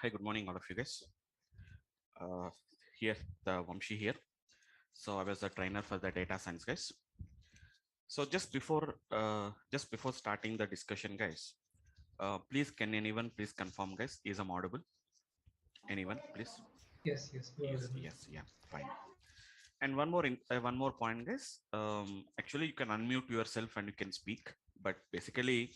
Hi, good morning, all of you guys. Uh, Here, the Vamshi here. So I was a trainer for the data science guys. So just before starting the discussion, guys, please can anyone please confirm, guys, is I'm audible? Anyone, please? Yes, you are Yes, audible. yes, yeah, fine. And one more point, guys. Actually, you can unmute yourself and you can speak. But basically,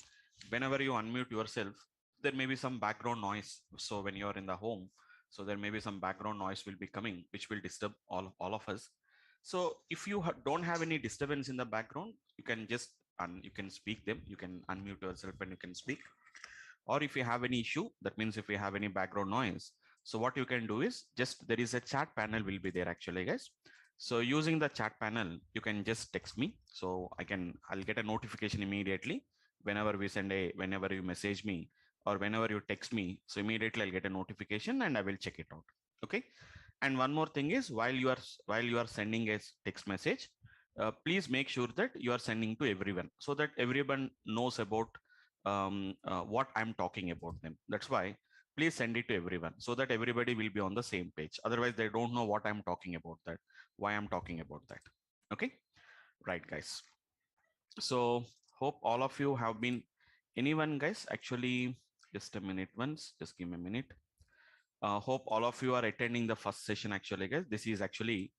whenever you unmute yourself, there may be some background noise. So when you are in the home, so there may be some background noise will be coming, which will disturb all of us. So if you don't have any disturbance in the background, you can just you can speak them. You can unmute yourself and you can speak. Or if you have any issue, that means if you have any background noise, so what you can do is just there is a chat panel will be there actually, guys. So using the chat panel, you can just text me. So I'll get a notification immediately whenever you message me or whenever you text me. So immediately I'll get a notification and I will check it out. Okay. And one more thing is while you are sending a text message, please make sure that you are sending to everyone so that everyone knows about what I'm talking about them. That's why please send it to everyone so that everybody will be on the same page. Otherwise, they don't know what I'm talking about that, why I'm talking about that. Okay, right, guys. So hope all of you have been. Anyone, guys? Actually, just a minute. Once, just give me a minute. Hope all of you are attending the first session. Actually, guys, this is actually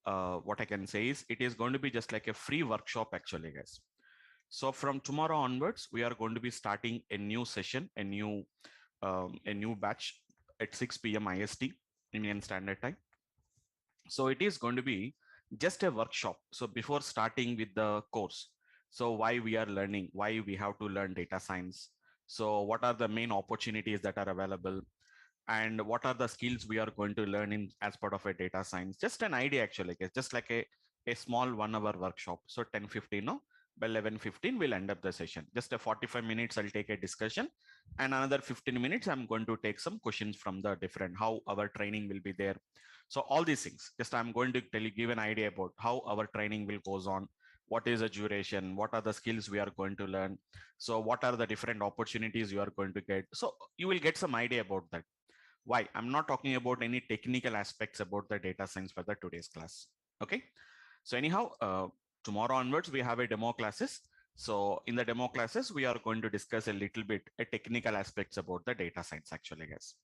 what I can say is it is going to be just like a free workshop. Actually, guys. So from tomorrow onwards, we are going to be starting a new session, a new batch at 6 p.m. IST, Indian Standard Time. So it is going to be just a workshop. So before starting with the course, so why we are learning, why we have to learn data science. So what are the main opportunities that are available, and what are the skills we are going to learn in as part of a data science? Just an idea actually, it's just like a small 1 hour workshop. So 10:15, no, by 11:15 we'll end up the session. Just a 45 minutes I'll take a discussion, and another 15 minutes I'm going to take some questions from the different how our training will be there. So all these things, just I'm going to tell you, give an idea about how our training will goes on, what is the duration, what are the skills we are going to learn, so what are the different opportunities you are going to get. So you will get some idea about that. Why I'm not talking about any technical aspects about the data science for the today's class. Okay. So anyhow, tomorrow onwards we have a demo classes. So in the demo classes we are going to discuss a little bit a technical aspects about the data science actually, guys.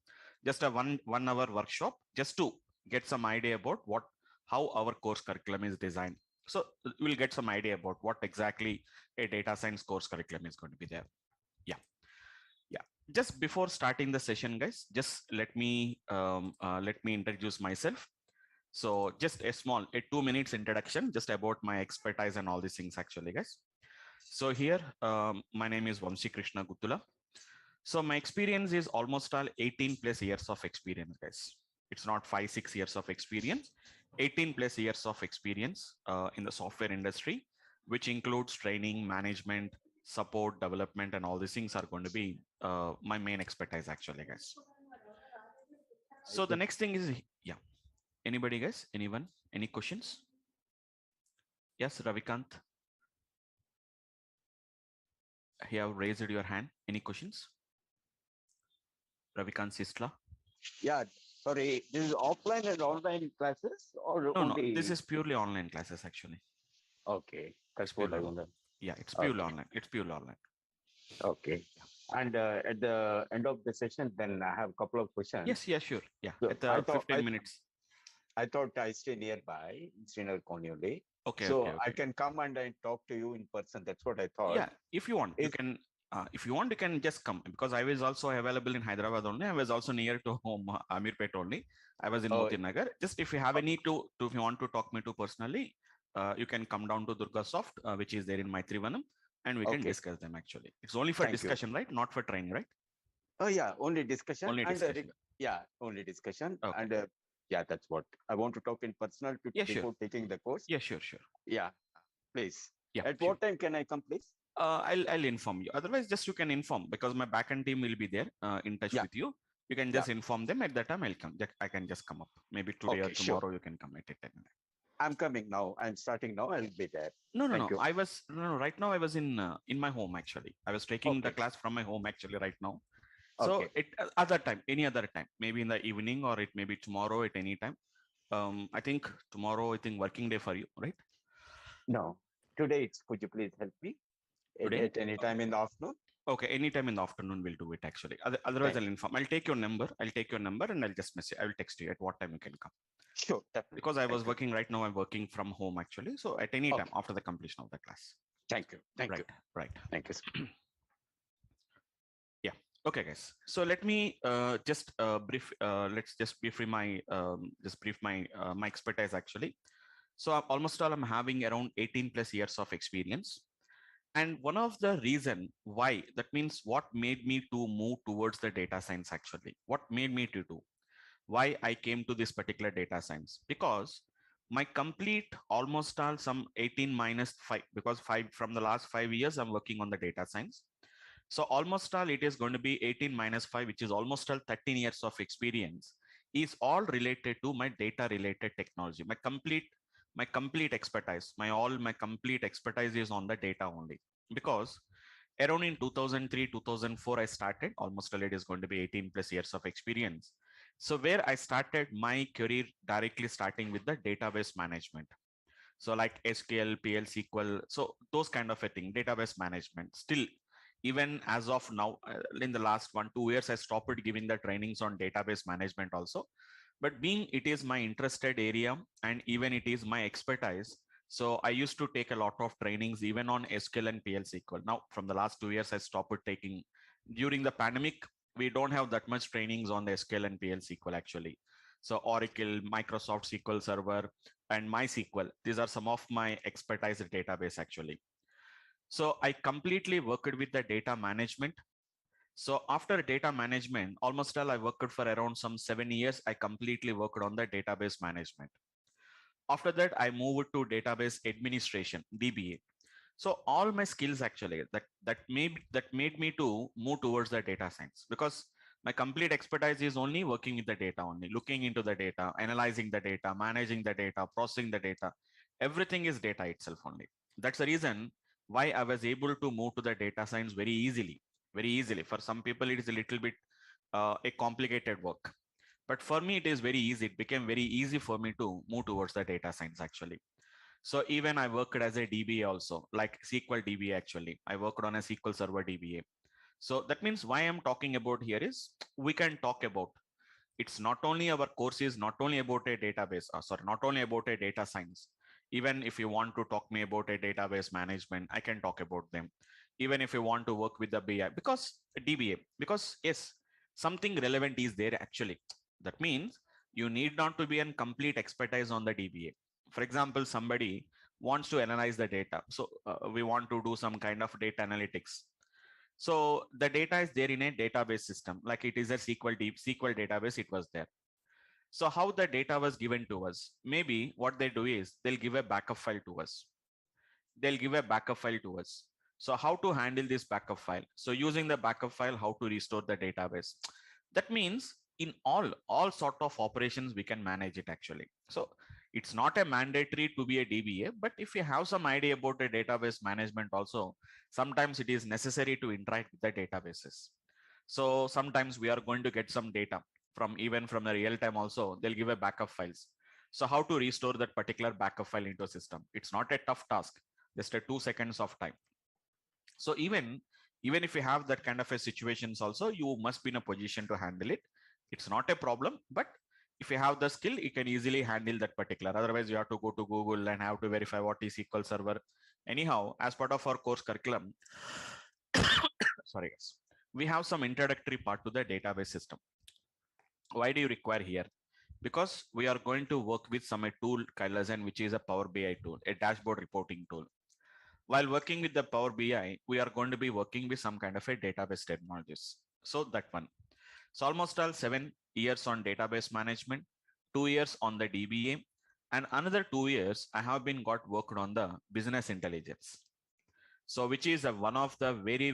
Just a one hour workshop just to get some idea about what how our course curriculum is designed. So we'll get some idea about what exactly a data science course curriculum is going to be there. Yeah, yeah. Just before starting the session, guys, just let me introduce myself. So just a small, a 2 minutes introduction, just about my expertise and all these things actually, guys. So here, my name is Vamsi Krishna Gutula. So my experience is almost all 18 plus years of experience, guys. It's not 5, 6 years of experience, 18 plus years of experience in the software industry, which includes training, management, support, development, and all these things are going to be my main expertise actually, guys. I So the think next thing is, yeah, anybody, guys, anyone, any questions? Yes, Ravikant, you have raised your hand. Any questions? Ravikant Sistla? yeah. Sorry, this is offline and online classes or No, no, this only? is purely online classes actually. Okay, It's that's what purely I online. wanted. Yeah, it's purely Okay, online. It's purely online. okay. And at the end of the session, then I have a couple of questions. Yes, yeah, sure. Yeah, So at the 15 minutes. I thought I stay nearby in Srinagar only, Okay, okay, so I okay. can come and I talk to you in person. That's what I thought. Yeah, if you want, you Is can. If you want, you can just come because I was also available in Hyderabad only. I was also near to home, Amirpet only. I was in oh Moti Nagar. Just if you have any if you want to talk me to personally, you can come down to Durga Soft, which is there in Maitrivanam, and we can okay. discuss them actually. It's only for Thank you. discussion, right? Not for training, right? Oh yeah, only discussion Only and discussion. yeah, only discussion Okay. and yeah, that's what I want to talk in personal Yeah, sure. before taking the course. Yeah, sure, sure. Yeah, please. Yeah, At sure. what time can I come, please? I'll inform you. Otherwise, just you can inform because my backend team will be there in touch Yeah, with you. You can yeah. just inform them at that time. I'll come. I can just come up. Maybe today or Okay, sure. tomorrow you can come at it. I'm coming now. I'm starting now. I'll be there. No, no, Thank no. you. I was no, no. Right now, I was in my home actually. I was taking the Okay, class from my home actually right now. So Okay. it other time, any other time, maybe in the evening or it may be tomorrow at any time. I think tomorrow, I think working day for you, right? No, today it's, could you please help me Today. at any time in the afternoon? Okay, anytime in the afternoon we'll do it actually. Otherwise, Thank I'll you. inform. I'll take your number. I'll take your number and I'll just message. I will text you at what time you can come. Sure, definitely. Because I was Thank you. working right now, I'm working from home actually. So at any time Okay. after the completion of the class. Thank you. Thank you. Right, right. Thank you, sir. Yeah. Okay, guys. So let me just brief. Let's just brief my expertise actually. So almost all I'm having around 18 plus years of experience. And one of the reason why, that means what made me to move towards the data science actually, what made me to do, why I came to this particular data science, because my complete almost all some 18 minus 5, because 5 from the last 5 years I'm working on the data science. So almost all it is going to be 18 minus 5, which is almost all 13 years of experience, is all related to my data related technology. My complete expertise, my complete expertise is on the data only. Because around in 2003, 2004, I started, almost all it is going to be 18 plus years of experience. So where I started my career directly starting with the database management. So like SQL, PL, SQL, so those kind of a thing, database management. Still, even as of now, in the last 1 2 years, I stopped giving the trainings on database management also. But being it is my interested area and even it is my expertise, so I used to take a lot of trainings even on SQL and PL SQL. Now, from the last 2 years, I stopped taking. During the pandemic, we don't have that much trainings on the SQL and PL SQL actually. So Oracle, Microsoft SQL Server, and MySQL. These are some of my expertise database actually. So I completely worked with the data management. So after data management, almost all I worked for around some 7 years. I completely worked on the database management. After that, I moved to database administration, DBA. So all my skills actually that made me to move towards the data science, because my complete expertise is only working with the data only, looking into the data, analyzing the data, managing the data, processing the data. Everything is data itself only. That's the reason why I was able to move to the data science very easily. Very easily. For some people, it is a little bit a complicated work, but for me, it is very easy. It became very easy for me to move towards the data science actually. So even I worked as a DBA also, like SQL DBA actually. I worked on a SQL Server DBA. So that means why I'm talking about here is we can talk about, it's not only our course is not only about a database, sorry, not only about a data science. Even if you want to talk me about a database management, I can talk about them. Even if you want to work with the BI, because DBA, because yes, something relevant is there actually. That means you need not to be a complete expertise on the DBA. For example, somebody wants to analyze the data. So we want to do some kind of data analytics. So the data is there in a database system, like it is a SQL database. It was there. So how the data was given to us? Maybe what they do is they'll give a backup file to us. They'll give a backup file to us. So how to handle this backup file? So using the backup file, how to restore the database? That means in all sort of operations we can manage it actually. So it's not a mandatory to be a DBA, but if you have some idea about a database management also, sometimes it is necessary to interact with the databases. So sometimes we are going to get some data from even from the real time also, they'll give a backup files. So how to restore that particular backup file into a system? It's not a tough task, just a 2 seconds of time. So even if you have that kind of a situations also, you must be in a position to handle it. It's not a problem, but if you have the skill, you can easily handle that particular. Otherwise, you have to go to Google and have to verify what is SQL Server. Anyhow, as part of our course curriculum, sorry guys, we have some introductory part to the database system. Why do you require here? Because we are going to work with some a tool, Kailasan, which is a Power BI tool, a dashboard reporting tool. While working with the Power BI, we are going to be working with some kind of a database technologies. So that one. So almost all 7 years on database management, 2 years on the DBA, and another 2 years I have been got worked on the business intelligence. So which is one of the very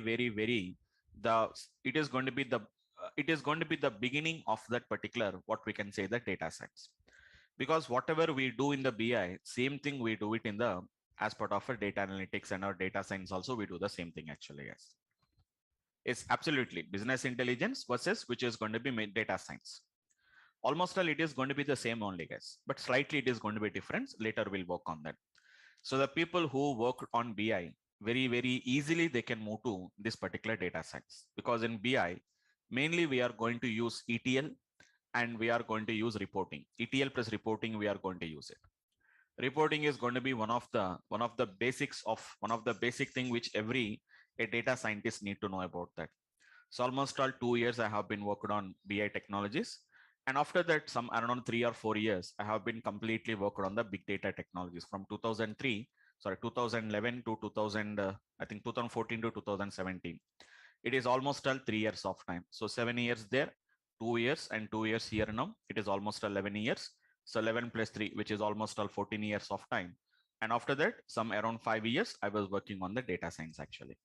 the it is going to be the it is going to be the beginning of that particular what we can say the data science. Because whatever we do in the BI, same thing we do it in the as part of our data analytics and our data science also we do the same thing actually. Yes. is absolutely business intelligence versus which is going to be data science. Almost all it is going to be the same only, guys, but slightly it is going to be different. Later we'll work on that. So the people who work on BI very easily they can move to this particular data science, because in BI mainly we are going to use ETL and we are going to use reporting. ETL plus reporting we are going to use it. Reporting is going to be one of the basics of one of the basic thing which every a data scientist need to know about that. So almost all 2 years I have been working on BI technologies. And after that, some around 3 or 4 years, I have been completely worked on the big data technologies from 2003, sorry, 2011 to 2000, I think 2014 to 2017. It is almost all 3 years of time. So 7 years there, 2 years and 2 years here now. It is almost 11 years. So 11 plus 3, which is almost all 14 years of time. And after that, some around 5 years, I was working on the data science actually.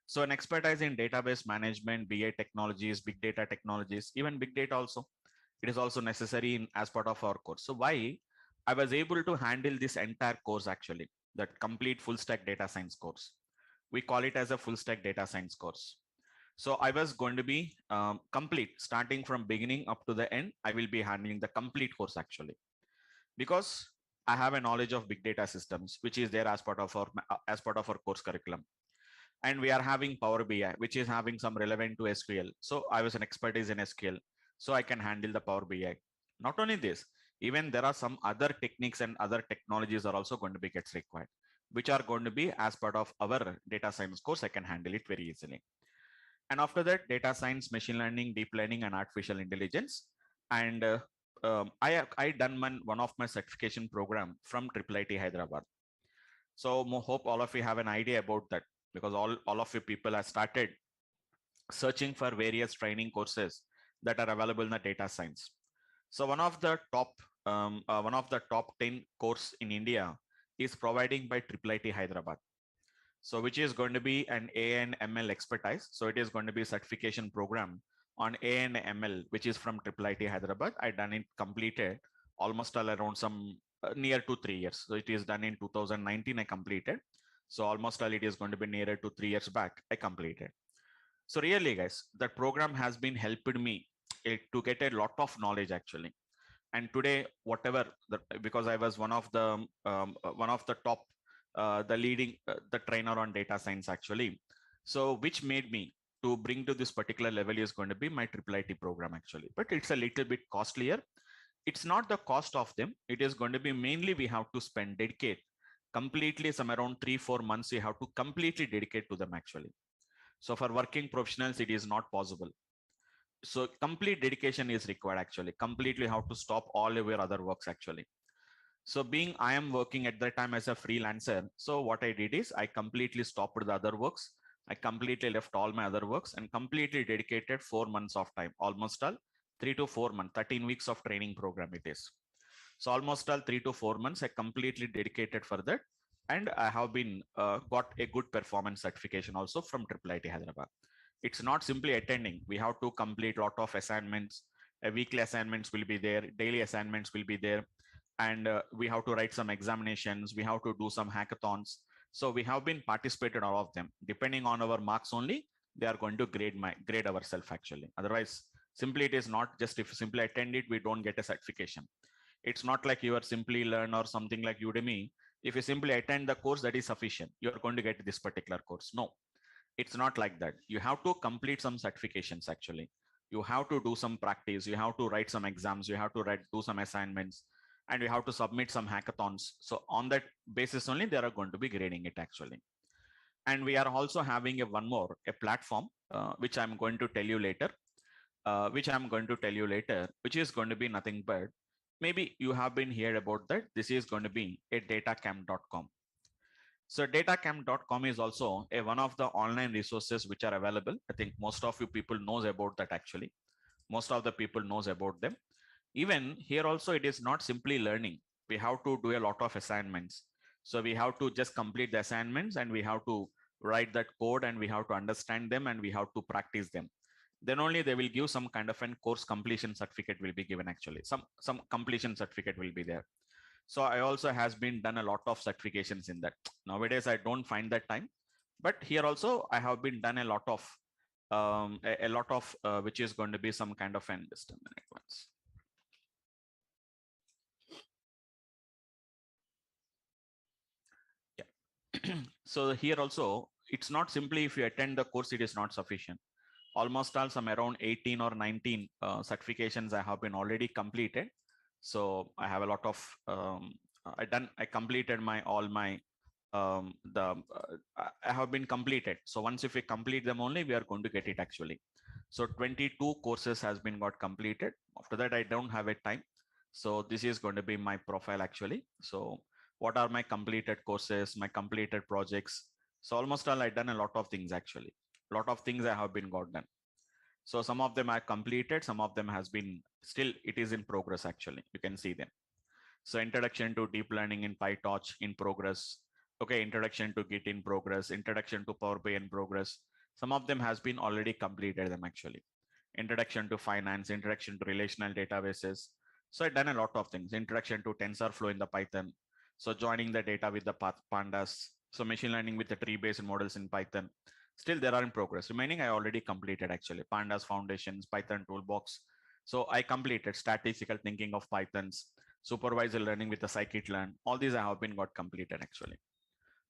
So an expertise in database management, BI technologies, big data technologies, even big data also, it is also necessary as part of our course. So why I was able to handle this entire course actually, that complete full stack data science course. We call it as a full stack data science course. So I was going to be complete, starting from beginning up to the end. I will be handling the complete course actually, because I have a knowledge of big data systems, which is there as part of our course curriculum. And we are having Power BI, which is having some relevant to SQL. So I was an expertise in SQL, so I can handle the Power BI. Not only this, even there are some other techniques and other technologies are also going to be gets required, which are going to be as part of our data science course. I can handle it very easily. And after that, data science, machine learning, deep learning, and artificial intelligence. And I done one of my certification program from IIIT Hyderabad. So hope all of you have an idea about that, because all of you people have started searching for various training courses that are available in the data science. So one of the top 10 course in India is providing by IIIT Hyderabad. So which is going to be an A and ML expertise. So it is going to be a certification program on A and ML, which is from IIIT Hyderabad. I done it completed almost all around some near to 3 years. So it is done in 2019. I completed. So almost all it is going to be nearer to 3 years back. I completed. So really, guys, that program has been helped me to get a lot of knowledge actually. And today, whatever, because I was one of the top, the leading, the trainer on data science actually. So which made me to bring to this particular level is going to be my IIIT program actually. But it's a little bit costlier. It's not the cost of them. It is going to be mainly we have to spend dedicate completely some around 3 4 months. We have to completely dedicate to them actually. So for working professionals, it is not possible. So complete dedication is required actually. Completely have to stop all of your other works actually. So being I am working at that time as a freelancer, so what I did is I completely stopped the other works. I completely left all my other works and completely dedicated 4 months of time, almost all 3 to 4 months, 13 weeks of training program it is. So almost all 3 to 4 months, I completely dedicated for that. And I have been got a good performance certification also from IIIT Hyderabad. It's not simply attending. We have to complete a lot of assignments. Weekly assignments will be there. Daily assignments will be there. And we have to write some examinations. We have to do some hackathons. So we have been participated all of them. Depending on our marks only, they are going to grade ourselves actually. Otherwise, simply it is not just if you simply attend it, we don't get a certification. It's not like you are simply learn or something like Udemy. If you simply attend the course, that is sufficient. You are going to get this particular course. No, it's not like that. You have to complete some certifications actually. You have to do some practice. You have to write some exams. You have to do some assignments, and you have to submit some hackathons. So on that basis only, they are going to be grading it actually. And we are also having a platform, which I'm going to tell you later, which is going to be nothing but, maybe you have been heard about that. This is going to be a datacamp.com. So datacamp.com is also one of the online resources which are available. I think most of you people knows about that actually. Most of the people knows about them. Even here also, it is not simply learning. We have to do a lot of assignments. So we have to just complete the assignments and we have to write that code and we have to understand them and we have to practice them. Then only they will give some kind of an course completion certificate will be given actually. Some completion certificate will be there. So I also has been done a lot of certifications in that. Nowadays I don't find that time, but here also I have been done a lot of a lot of which is going to be some kind of an just a minute once. Yeah. So here also, it's not simply if you attend the course, it is not sufficient. Almost all some around 18 or 19 certifications I have been already completed. So I have a lot of I completed my all my I have been completed. So once if we complete them only, we are going to get it actually. So 22 courses has been got completed. After that, I don't have a time. So this is going to be my profile actually. So what are my completed courses, my completed projects? So almost all I done a lot of things actually. A lot of things I have been got done. So some of them are completed, some of them has been still it is in progress actually. You can see them. So introduction to deep learning in PyTorch in progress. Okay, introduction to Git in progress, introduction to Power BI in progress. Some of them has been already completed them actually. Introduction to finance, introduction to relational databases. So I've done a lot of things. Introduction to TensorFlow in the Python. So joining the data with the pandas. So machine learning with the tree-based models in Python. Still there are in progress. Remaining I already completed actually. Pandas foundations, Python toolbox. So I completed statistical thinking of Pythons, supervisor learning with the scikit-learn. All these I have been got completed actually.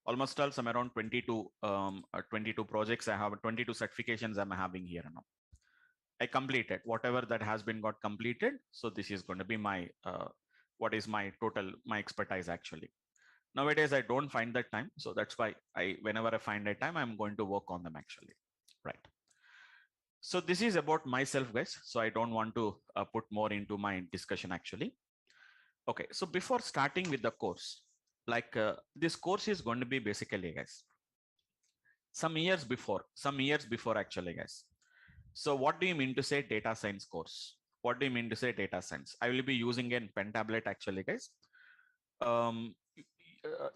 Almost all some around 22 projects I have, 22 certifications I'm having here now. I completed whatever that has been got completed. So this is going to be my what is my total my expertise actually. Nowadays I don't find that time, so that's why I whenever I find a time I'm going to work on them actually, right? So this is about myself, guys. So I don't want to put more into my discussion actually. Okay, so before starting with the course, like this course is going to be basically, guys, some years before actually, guys. So what do you mean to say data science course? What do you mean to say data science? I will be using a pen tablet actually, guys. Um,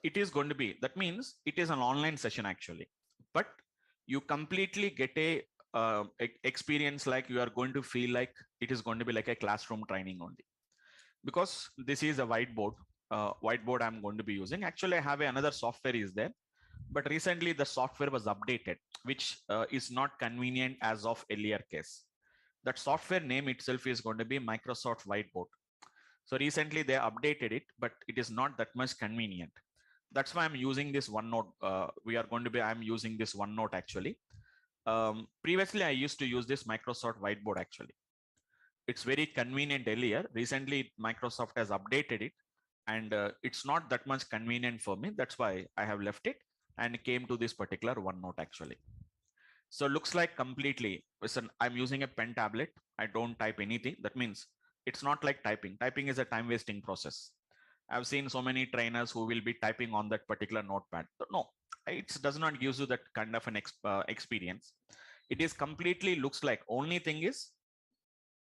it is going to be, that means it is an online session actually, but you completely get a experience like you are going to feel like it is going to be like a classroom training only, because this is a whiteboard I'm going to be using. Actually, I have another software is there, but recently the software was updated, which is not convenient as of earlier case. That software name itself is going to be Microsoft Whiteboard. So recently they updated it, but it is not that much convenient. That's why I'm using this OneNote. I'm using this OneNote actually. Previously, I used to use this Microsoft Whiteboard actually. It's very convenient earlier. Recently, Microsoft has updated it, and it's not that much convenient for me. That's why I have left it and came to this particular OneNote actually. So looks like completely, listen, I'm using a pen tablet. I don't type anything. That means it's not like typing. Typing is a time wasting process. I've seen so many trainers who will be typing on that particular notepad. No, it does not give you that kind of an experience. It is completely looks like only thing is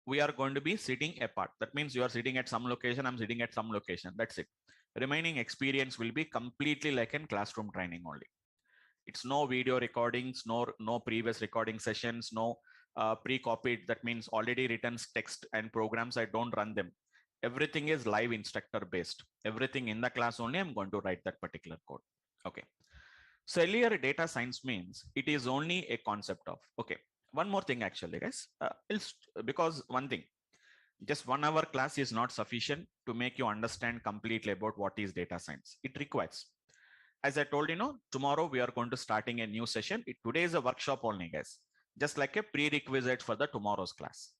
we are going to be sitting apart. That means you are sitting at some location, I'm sitting at some location. That's it. Remaining experience will be completely like in classroom training only. It's no video recordings, no previous recording sessions, no pre-copied. That means already written text and programs. I don't run them. Everything is live instructor based. Everything in the class only. I'm going to write that particular code. Okay. So earlier data science means it is only a concept of. Okay. One more thing actually, guys. Because one thing, just 1 hour class is not sufficient to make you understand completely about what is data science. It requires, as I told tomorrow we are going to starting a new session. Today is a workshop only, guys, just like a prerequisite for the tomorrow's class.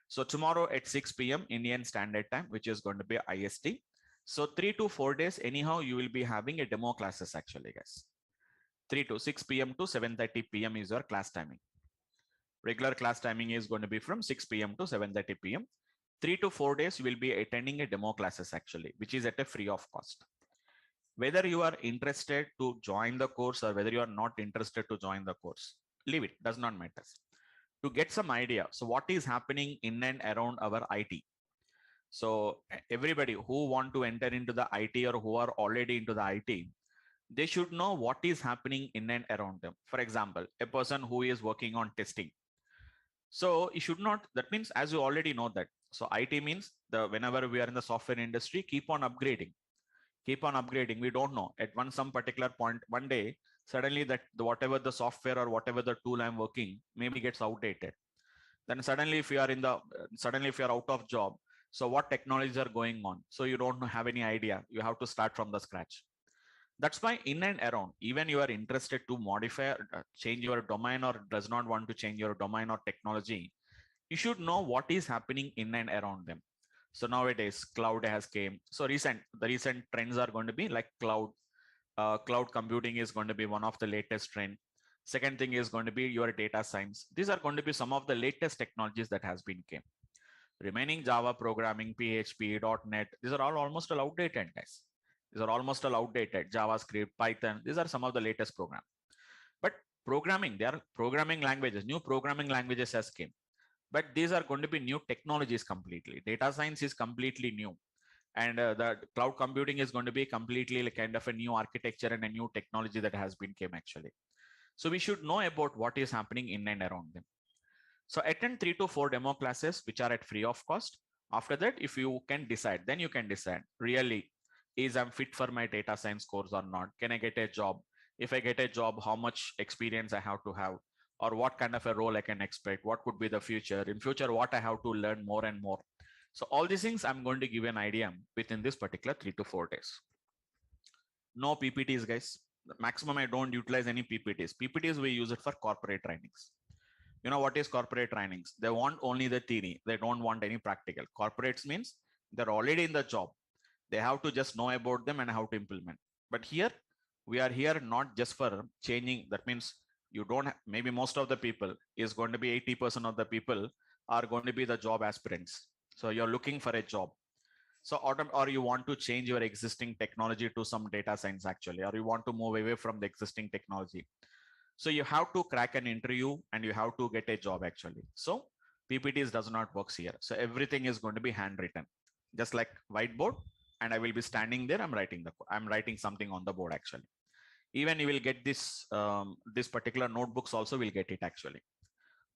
So tomorrow at 6 p.m. Indian Standard Time, which is going to be IST. So 3 to 4 days, anyhow, you will be having a demo classes actually, guys. 3 to 6 p.m. to 7:30 p.m. is your class timing. Regular class timing is going to be from 6 p.m. to 7:30 p.m. 3 to 4 days, you will be attending a demo classes actually, which is at a free of cost. Whether you are interested to join the course or whether you are not interested to join the course, leave it, does not matter. To get some idea, so what is happening in and around our IT. So everybody who want to enter into the IT or who are already into the IT, they should know what is happening in and around them. For example, a person who is working on testing. So you should not, that means as you already know that. So IT means the whenever we are in the software industry, keep on upgrading. We don't know at some particular point one day Suddenly that whatever the software or whatever the tool I'm working maybe gets outdated. Then suddenly if you are in the suddenly if you are out of job, so what technologies are going on, so you don't have any idea, you have to start from the scratch. That's why in and around, even you are interested to modify change your domain or does not want to change your domain or technology, you should know what is happening in and around them. So nowadays cloud has came, so the recent trends are going to be like cloud. Cloud computing is going to be one of the latest trend. Second thing is going to be your data science. These are going to be some of the latest technologies that has been came. Remaining Java programming, PHP, .NET, these are all almost all outdated, guys. These are almost all outdated. JavaScript, Python, these are some of the latest program. But programming, they are programming languages, new programming languages has came. But these are going to be new technologies completely. Data science is completely new. And the cloud computing is going to be completely like kind of a new architecture and a new technology that has been came actually. So we should know about what is happening in and around them. So attend 3 to 4 demo classes, which are at free of cost. After that, if you can decide, then you can decide really, is I'm fit for my data science course or not? Can I get a job? If I get a job, how much experience I have to have? Or what kind of a role I can expect? What could be the future? In future, what I have to learn more and more. So all these things I'm going to give an idea within this particular 3 to 4 days. No PPTs, guys. The maximum I don't utilize any PPTs. PPTs we use it for corporate trainings. You know what is corporate trainings? They want only the theory. They don't want any practical. Corporates means they're already in the job. They have to just know about them and how to implement. But here we are here not just for changing. That means you don't maybe most of the people is going to be 80% of the people are going to be the job aspirants. So you're looking for a job. So or you want to change your existing technology to some data science actually, or you want to move away from the existing technology. So you have to crack an interview and you have to get a job actually. So PPTs does not works here. So everything is going to be handwritten, just like whiteboard. And I will be standing there. I'm writing something on the board actually. Even you will get this particular notebooks also will get it actually.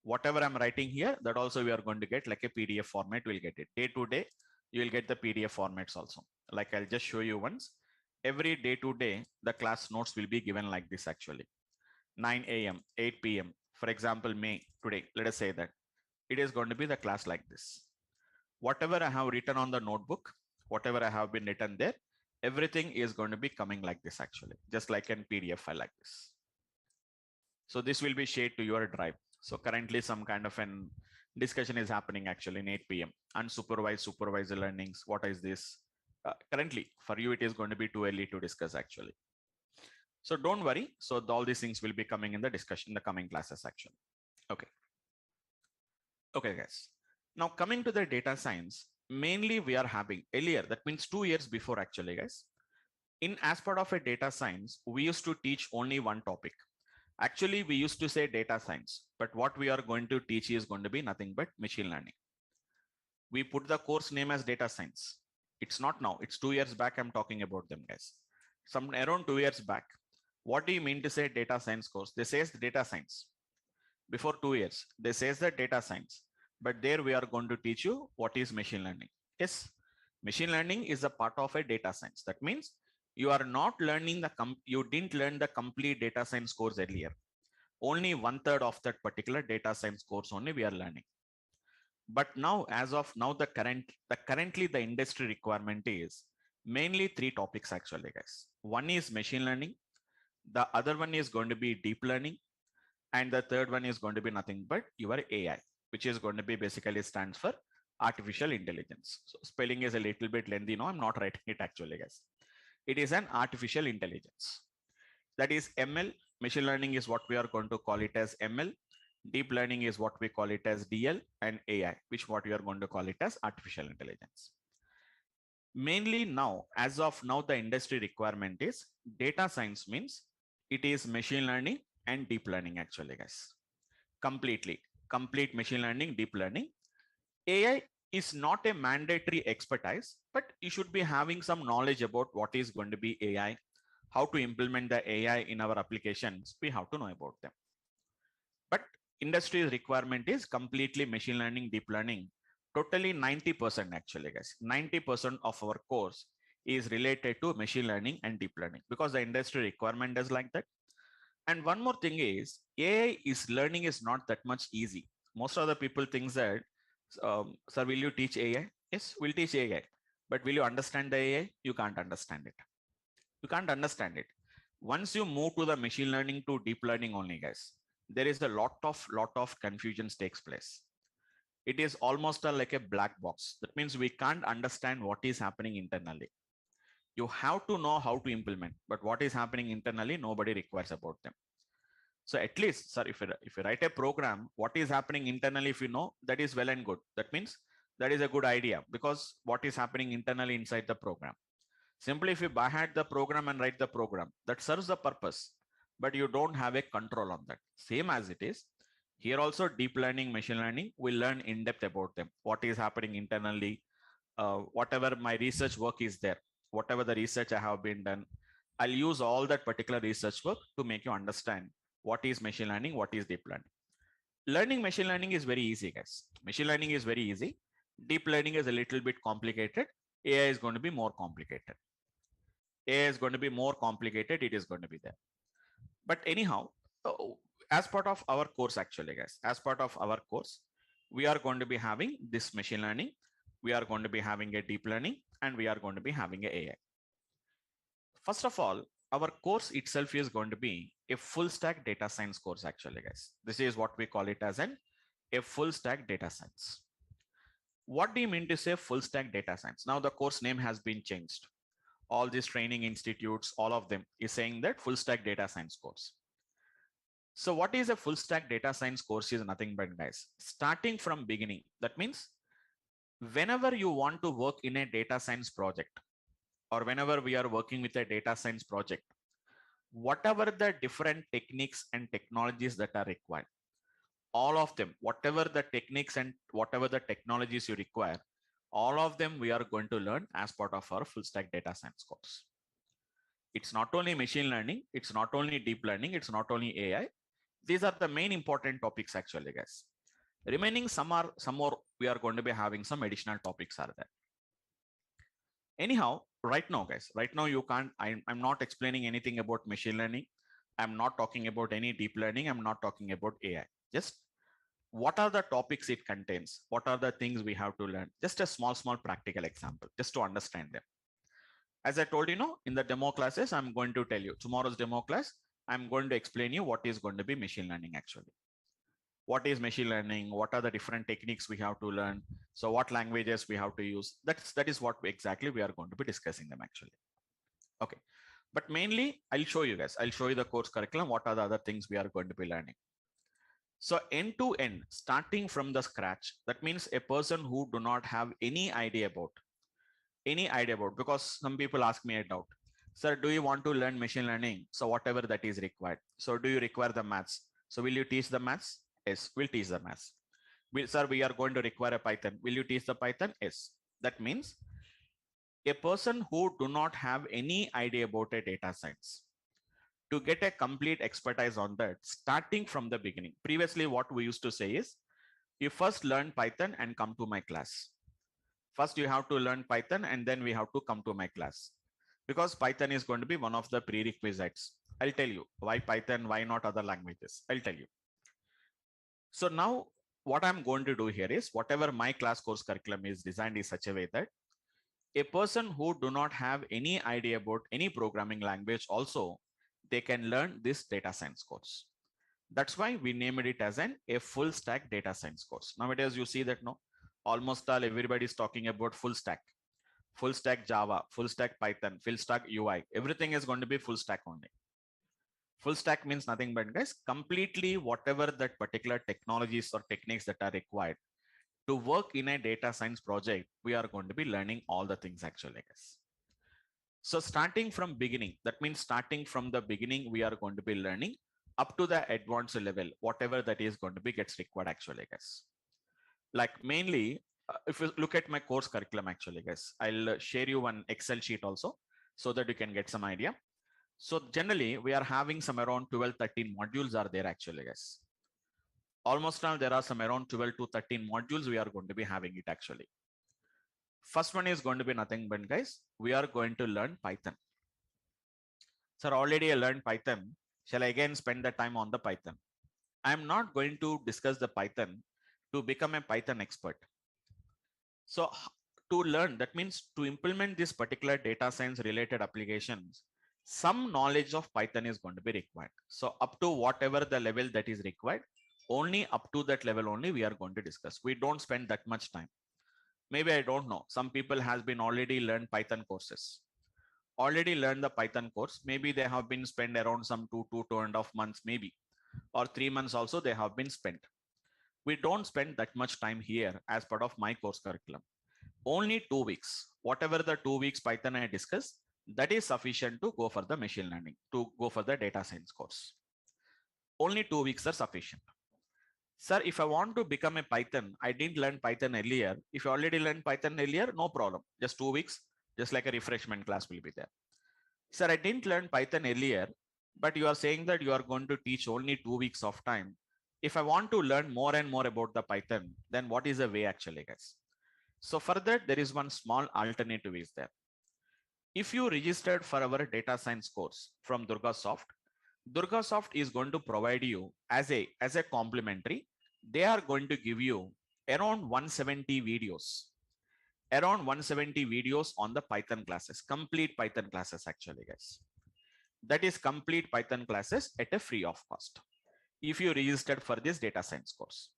Whatever I'm writing here, that also we are going to get like a PDF format. We'll get it day to day. You will get the PDF formats also. Like I'll just show you once. Every day to day, the class notes will be given like this actually. 9 a.m., 8 p.m. For example, May today, let us say that it is going to be the class like this. Whatever I have written on the notebook, whatever I have been written there, everything is going to be coming like this actually, just like an PDF file like this. So this will be shared to your drive. So currently some kind of an discussion is happening actually in 8 p.m. Unsupervised, supervised learnings. What is this? Currently for you, it is going to be too early to discuss actually. So don't worry. So all these things will be coming in the discussion in the coming classes actually. Okay. Okay, guys. Now coming to the data science, mainly we are having earlier, that means 2 years before actually, guys. In as part of a data science, we used to teach only one topic. Actually, we used to say data science, but what we are going to teach is going to be nothing but machine learning. We put the course name as data science. It's not now, it's 2 years back. I'm talking about them, guys. Some around 2 years back. What do you mean to say data science course? They says data science. Before 2 years, they says that data science, but there we are going to teach you what is machine learning. Yes, machine learning is a part of a data science. That means you are not learning you didn't learn the complete data science course earlier. Only 1/3 of that particular data science course only we are learning. But now, as of now, currently the industry requirement is mainly 3 topics actually, guys. One is machine learning, the other one is going to be deep learning, and the third one is going to be nothing but your AI, which is going to be basically stands for artificial intelligence. So spelling is a little bit lengthy. No, I'm not writing it actually, guys. It is an artificial intelligence. That is ML. Machine learning is what we are going to call it as ML. Deep learning is what we call it as DL, and AI, which what we are going to call it as artificial intelligence. Mainly now, as of now, the industry requirement is data science means it is machine learning and deep learning actually, guys. Complete machine learning, deep learning. AI is not a mandatory expertise, but you should be having some knowledge about what is going to be AI, how to implement the AI in our applications. We have to know about them. But industry's requirement is completely machine learning, deep learning. Totally 90% actually, guys. 90% of our course is related to machine learning and deep learning because the industry requirement is like that. And one more thing is AI is learning is not that much easy. Most of the people think that, sir, will you teach AI? Yes, we'll teach AI. But will you understand the AI? You can't understand it. You can't understand it. Once you move to the machine learning to deep learning only, guys, there is a lot of confusions takes place. It is almost like a black box. That means we can't understand what is happening internally. You have to know how to implement, but what is happening internally, nobody requires about them. So at least, sir, if you write a program, what is happening internally, if you know, that is well and good. That means that is a good idea because what is happening internally inside the program. Simply, if you byhead the program and write the program, that serves the purpose, but you don't have a control on that. Same as it is here also, deep learning, machine learning, we learn in depth about them. What is happening internally, whatever my research work is there, whatever the research I have been done, I'll use all that particular research work to make you understand what is machine learning, what is deep learning. Learning machine learning is very easy, guys. Machine learning is very easy. Deep learning is a little bit complicated. AI is going to be more complicated. AI is going to be more complicated. It is going to be there. But anyhow, as part of our course, actually, guys, as part of our course, we are going to be having this machine learning. We are going to be having a deep learning, and we are going to be having a AI. First of all, our course itself is going to be a full stack data science course, actually, guys. This is what we call it as a full stack data science. What do you mean to say full stack data science? Now the course name has been changed. All these training institutes, all of them is saying that full stack data science course. So what is a full stack data science course is nothing but, guys, starting from beginning. That means whenever you want to work in a data science project, or whenever we are working with a data science project, whatever the different techniques and technologies that are required, all of them, whatever the techniques and whatever the technologies you require, all of them we are going to learn as part of our full stack data science course. It's not only machine learning, it's not only deep learning, it's not only AI. These are the main important topics, actually, guys. Remaining some more, we are going to be having some additional topics are there. Anyhow, right now, guys, right now you can't, I'm not explaining anything about machine learning. I'm not talking about any deep learning. I'm not talking about AI. Just what are the topics it contains? What are the things we have to learn? Just a small practical example, just to understand them. As I told you, know, in the demo classes, I'm going to tell you tomorrow's demo class. I'm going to explain you what is going to be machine learning actually. What is machine learning? What are the different techniques we have to learn? So what languages we have to use? That is what exactly we are going to be discussing them actually. Okay. But mainly I'll show you guys, I'll show you the course curriculum. What are the other things we are going to be learning? So end to end, starting from the scratch, that means a person who do not have any idea about, because some people ask me a doubt, sir, do you want to learn machine learning? So whatever that is required. So do you require the maths? So will you teach the maths? Yes, we'll teach the maths. Sir, we are going to require a Python. Will you teach the Python? Yes. That means a person who do not have any idea about a data science, to get a complete expertise on that, starting from the beginning. Previously, what we used to say is, you first learn Python and come to my class. First, you have to learn Python and then we have to come to my class. Because Python is going to be one of the prerequisites. I'll tell you why Python, why not other languages. I'll tell you. So now what I'm going to do here is, whatever my class course curriculum is designed in such a way that a person who do not have any idea about any programming language also, they can learn this data science course. That's why we named it as a full stack data science course. Nowadays, you see that no, almost all everybody is talking about full stack Java, full stack Python, full stack UI. Everything is going to be full stack only. Full stack means nothing but, guys, completely whatever that particular technologies or techniques that are required to work in a data science project, we are going to be learning all the things actually, guys. So starting from beginning, that means starting from the beginning, we are going to be learning up to the advanced level, whatever that is going to be gets required actually, guys. Like mainly, if you look at my course curriculum actually, guys, I'll share you one Excel sheet also so that you can get some idea. So generally, we are having some around 12, 13 modules are there actually, guys. Almost now there are some around 12 to 13 modules we are going to be having it actually. First one is going to be nothing but, guys, we are going to learn Python. Sir, already I learned Python. Shall I again spend the time on the Python? I'm not going to discuss the Python to become a Python expert. So to learn, that means to implement this particular data science related applications, some knowledge of Python is going to be required. So up to whatever the level that is required, only up to that level only we are going to discuss. We don't spend that much time. Maybe I don't know. Some people has been already learned Python courses, already learned the Python course. Maybe they have been spent around some 2.5 months, maybe, or 3 months also they have been spent. We don't spend that much time here as part of my course curriculum. Only 2 weeks. Whatever the 2 weeks Python I discuss, that is sufficient to go for the machine learning, to go for the data science course. Only 2 weeks are sufficient. Sir, if I want to become a Python, I didn't learn Python earlier. If you already learned Python earlier, no problem. Just 2 weeks, just like a refreshment class will be there. Sir, I didn't learn Python earlier, but you are saying that you are going to teach only 2 weeks of time. If I want to learn more and more about the Python, then what is the way actually, guys? So for that, there is one small alternative is there. If you registered for our data science course from Durgasoft is going to provide you as a complimentary. They are going to give you around 170 videos, around 170 videos on the Python classes, complete Python classes actually, guys. That is complete Python classes at a free of cost. If you registered for this data science course.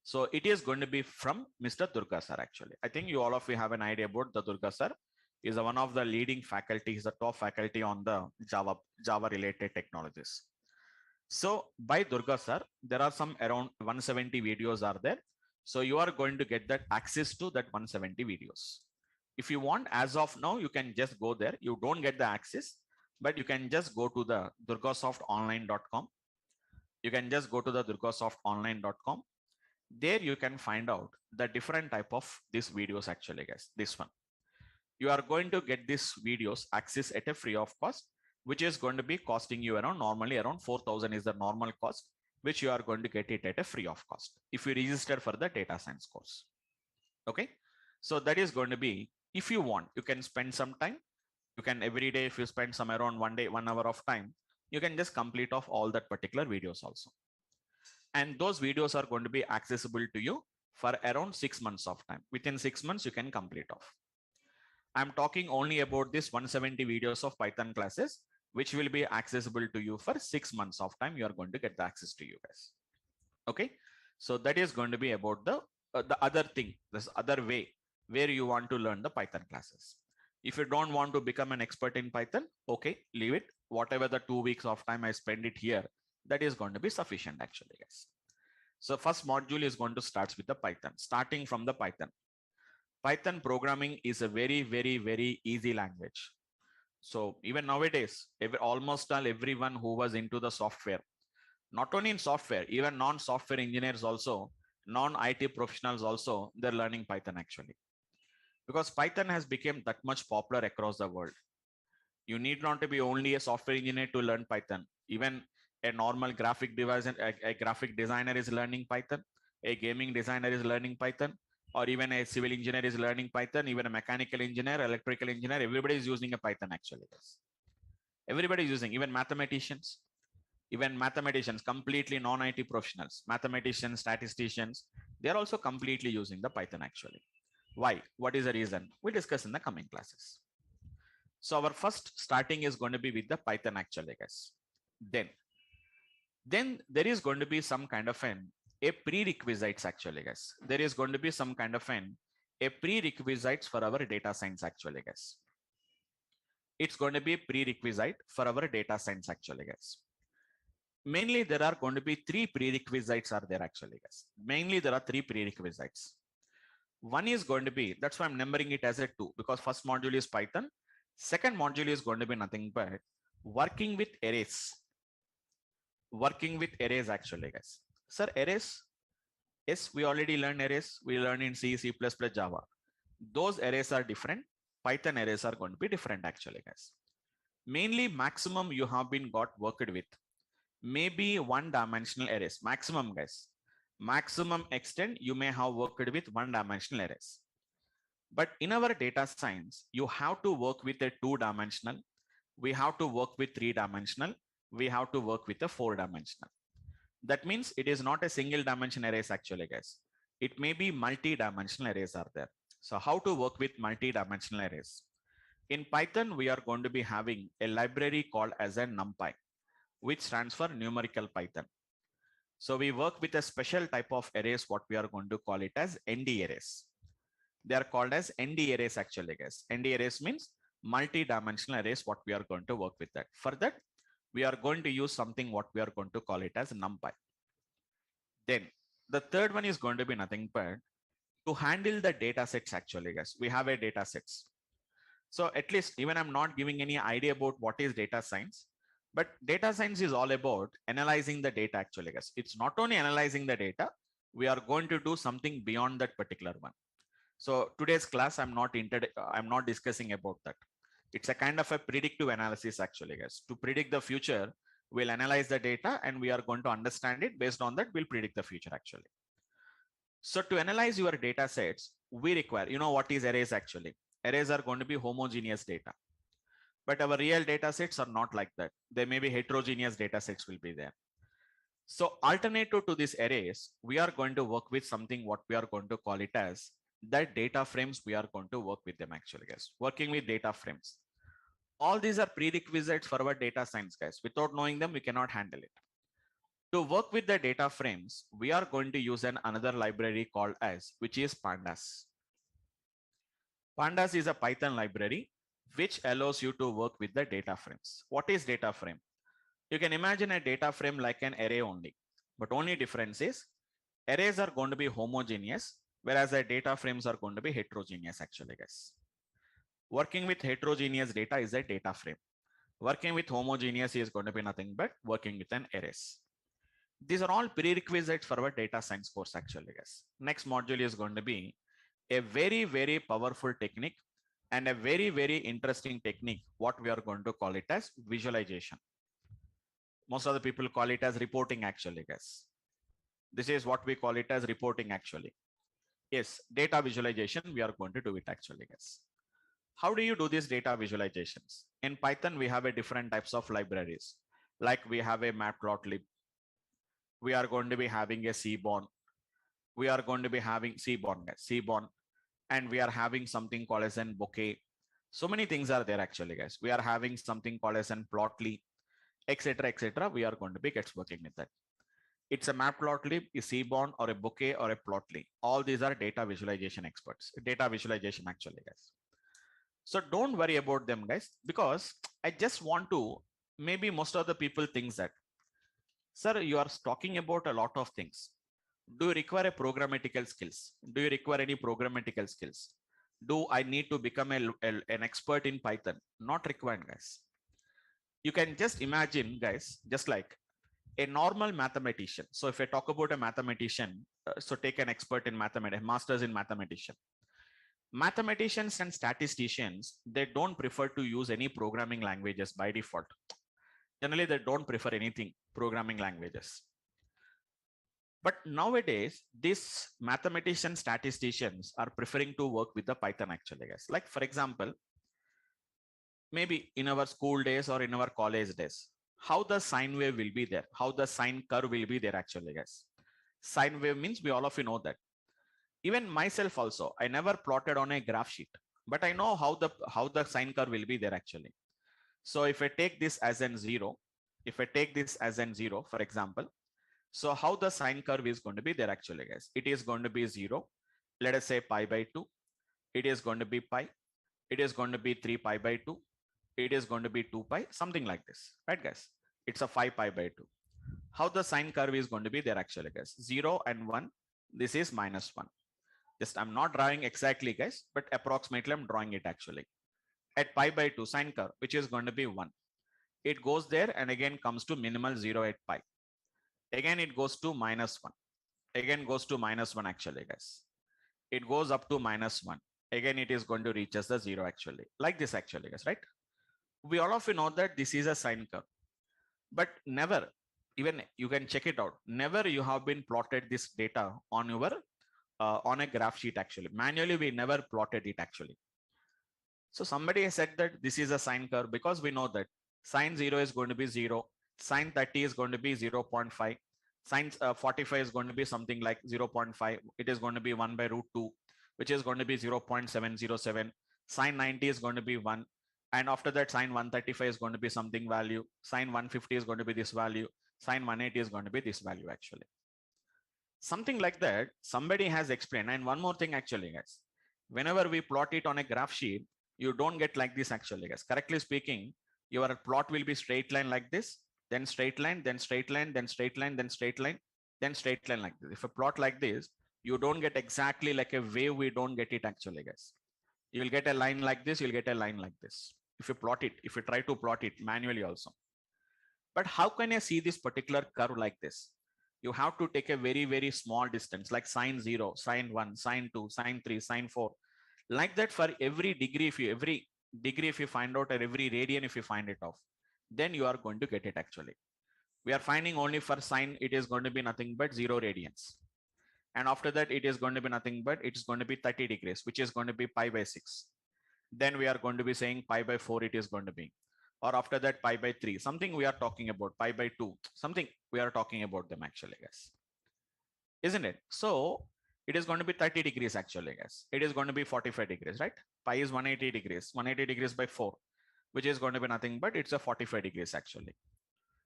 So it is going to be from Mr. Durga sir actually. I think you all of you have an idea about the Durga sir. Is one of the leading faculty, he's a top faculty on the Java related technologies. So by Durga sir, there are some around 170 videos are there. So you are going to get that access to that 170 videos. If you want, as of now, you can just go there. You don't get the access, but you can just go to the durgasoftonline.com. You can just go to the durgasoftonline.com. There you can find out the different type of these videos actually, guys. This one. You are going to get these videos access at a free of cost, which is going to be costing you around normally around 4,000 is the normal cost, which you are going to get it at a free of cost if you register for the data science course. Okay. So that is going to be, if you want, you can spend some time. You can every day, if you spend some around 1 day, 1 hour of time, you can just complete off all that particular videos also. And those videos are going to be accessible to you for around 6 months of time. Within 6 months, you can complete off. I'm talking only about this 170 videos of Python classes, which will be accessible to you for 6 months of time. You are going to get the access to you guys. Okay. So that is going to be about the other thing, this other way where you want to learn the Python classes. If you don't want to become an expert in Python, okay, leave it. Whatever the 2 weeks of time I spend it here, that is going to be sufficient actually, guys. So first module is going to start with the Python, starting from the Python. Python programming is a very, very, very easy language. So even nowadays, almost everyone who was into the software, not only in software, even non-software engineers also, non-IT professionals also, they're learning Python actually. Because Python has become that much popular across the world. You need not to be only a software engineer to learn Python. Even a normal a graphic designer is learning Python. A gaming designer is learning Python, or even a civil engineer is learning Python. Even a mechanical engineer, electrical engineer, everybody is using a Python actually. Everybody is using, even mathematicians, completely non-IT professionals, mathematicians, statisticians, they are also completely using the Python actually. Why? What is the reason? We'll discuss in the coming classes. So our first starting is going to be with the Python actually, guys. Then there is going to be some kind of a prerequisites actually, guys. There is going to be some kind of a prerequisites for our data science actually, guys. It's going to be a prerequisite for our data science actually, guys. Mainly there are going to be three prerequisites are there actually, guys. Mainly there are three prerequisites. One is going to be, that's why I'm numbering it as a 2, because first module is Python. Second module is going to be nothing but working with arrays. Working with arrays actually, guys. Sir, arrays, yes, we already learned arrays. We learned in C, C++, Java. Those arrays are different. Python arrays are going to be different actually, guys. Mainly maximum you have been got worked with maybe one dimensional arrays, maximum, guys. Maximum extent you may have worked with one dimensional arrays. But in our data science, you have to work with a 2-dimensional. We have to work with 3-dimensional. we have to work with a 4-dimensional. That means it is not a single dimension arrays actually, guys. It may be multi-dimensional arrays are there. So how to work with multi-dimensional arrays? In Python, we are going to be having a library called as a NumPy, which stands for numerical Python. So we work with a special type of arrays, what we are going to call it as ND arrays. They are called as ND arrays actually, guys. ND arrays means multi-dimensional arrays, what we are going to work with that. For that, we are going to use something what we are going to call it as NumPy. Then the third one is going to be nothing but to handle the data sets actually, guys. We have a data sets. So at least even I'm not giving any idea about what is data science, but data science is all about analyzing the data actually, guys. It's not only analyzing the data, we are going to do something beyond that particular one. So today's class, I'm not discussing about that. It's a kind of a predictive analysis actually, guys. To predict the future, we'll analyze the data and we are going to understand it. Based on that, we'll predict the future actually. So to analyze your data sets, we require, what is arrays actually? Arrays are going to be homogeneous data. But our real data sets are not like that. There may be heterogeneous data sets will be there. So alternative to these arrays, we are going to work with something what we are going to call it as that data frames. We are going to work with them actually, guys. Working with data frames. All these are prerequisites for our data science, guys. Without knowing them, we cannot handle it. To work with the data frames, we are going to use another library called as, which is pandas. Pandas is a Python library which allows you to work with the data frames. What is data frame? You can imagine a data frame like an array only, but only difference is arrays are going to be homogeneous, whereas the data frames are going to be heterogeneous actually, guys. Working with heterogeneous data is a data frame. Working with homogeneous is going to be nothing but working with an arrays. These are all prerequisites for our data science course actually, guys. Next module is going to be a very, very powerful technique and a very, very interesting technique, what we are going to call it as visualization. Most of the people call it as reporting actually, guys. This is what we call it as reporting actually. Yes, data visualization, we are going to do it actually, guys. How do you do these data visualizations? In Python, we have a different types of libraries. Like we have a matplotlib. We are going to be having a cborn. We are going to be having cborn, guys, cborn. And we are having something called as an bouquet. So many things are there actually, guys. We are having something called as an plotly, etc., etc. We are going to be gets working with that. It's a matplotlib, a cborn, or a bouquet, or a plotly. All these are data visualization experts. Data visualization actually, guys. So don't worry about them, guys, because I just want to, maybe most of the people thinks that, sir, you are talking about a lot of things. Do you require a programmatical skills? Do you require any programmatical skills? Do I need to become an expert in Python? Not required, guys. You can just imagine, guys, just like a normal mathematician. So if I talk about a mathematician, so take an expert in mathematics, masters in mathematician. Mathematicians and statisticians, they don't prefer to use any programming languages by default. Generally, they don't prefer anything programming languages. But nowadays, these mathematicians, statisticians are preferring to work with the Python actually, guys. Like for example, maybe in our school days or in our college days, how the sine wave will be there, how the sine curve will be there actually, guys. Sine wave means we all of you know that. Even myself also, I never plotted on a graph sheet, but I know how the sine curve will be there actually. So if I take this as an 0, if I take this as an 0, for example, so how the sine curve is going to be there actually, guys? It is going to be 0. Let us say pi by 2. It is going to be pi. It is going to be 3 pi by 2. It is going to be 2 pi, something like this, right, guys? It's a 5 pi by 2. How the sine curve is going to be there actually, guys? 0 and 1. This is minus 1. Just I'm not drawing exactly, guys, but approximately I'm drawing it actually. At pi by 2 sine curve, which is going to be 1. It goes there and again comes to minimal 0 at pi. Again, it goes to minus 1. Again goes to minus 1 actually, guys. It goes up to minus 1. Again, it is going to reach as the 0 actually. Like this actually, guys, right? We all of you know that this is a sine curve. But never, even you can check it out. Never you have been plotted this data on your on a graph sheet actually. Manually, we never plotted it actually. So somebody has said that this is a sine curve because we know that sine 0 is going to be 0, Sine 30 is going to be 0.5. Sine 45 is going to be something like 0.5. It is going to be 1 by root 2, which is going to be 0.707. Sine 90 is going to be 1. And after that, sine 135 is going to be something value. Sine 150 is going to be this value. Sine 180 is going to be this value actually. Something like that, somebody has explained. And one more thing actually, guys. Whenever we plot it on a graph sheet, you don't get like this actually, guys. Correctly speaking, your plot will be straight line like this, then straight line, then straight line, then straight line, then straight line, then straight line like this. If a plot like this, you don't get exactly like a wave, we don't get it actually, guys. You will get a line like this, you'll get a line like this. If you plot it, if you try to plot it manually also. But how can I see this particular curve like this? You have to take a very, very small distance, like sine 0, sine 1, sine 2, sine 3, sine 4. Like that for every degree, if you find out, or every radian if you find it off, then you are going to get it actually. We are finding only for sine, it is going to be nothing but 0 radians. And after that, it is going to be nothing but it's going to be 30 degrees, which is going to be pi by 6. Then we are going to be saying pi by 4 it is going to be. Or after that, pi by 3, something we are talking about, pi by 2, something we are talking about them actually, guys. Isn't it? So it is going to be 30 degrees actually, guys. It is going to be 45 degrees, right? Pi is 180 degrees, 180 degrees by 4, which is going to be nothing but it's a 45 degrees actually.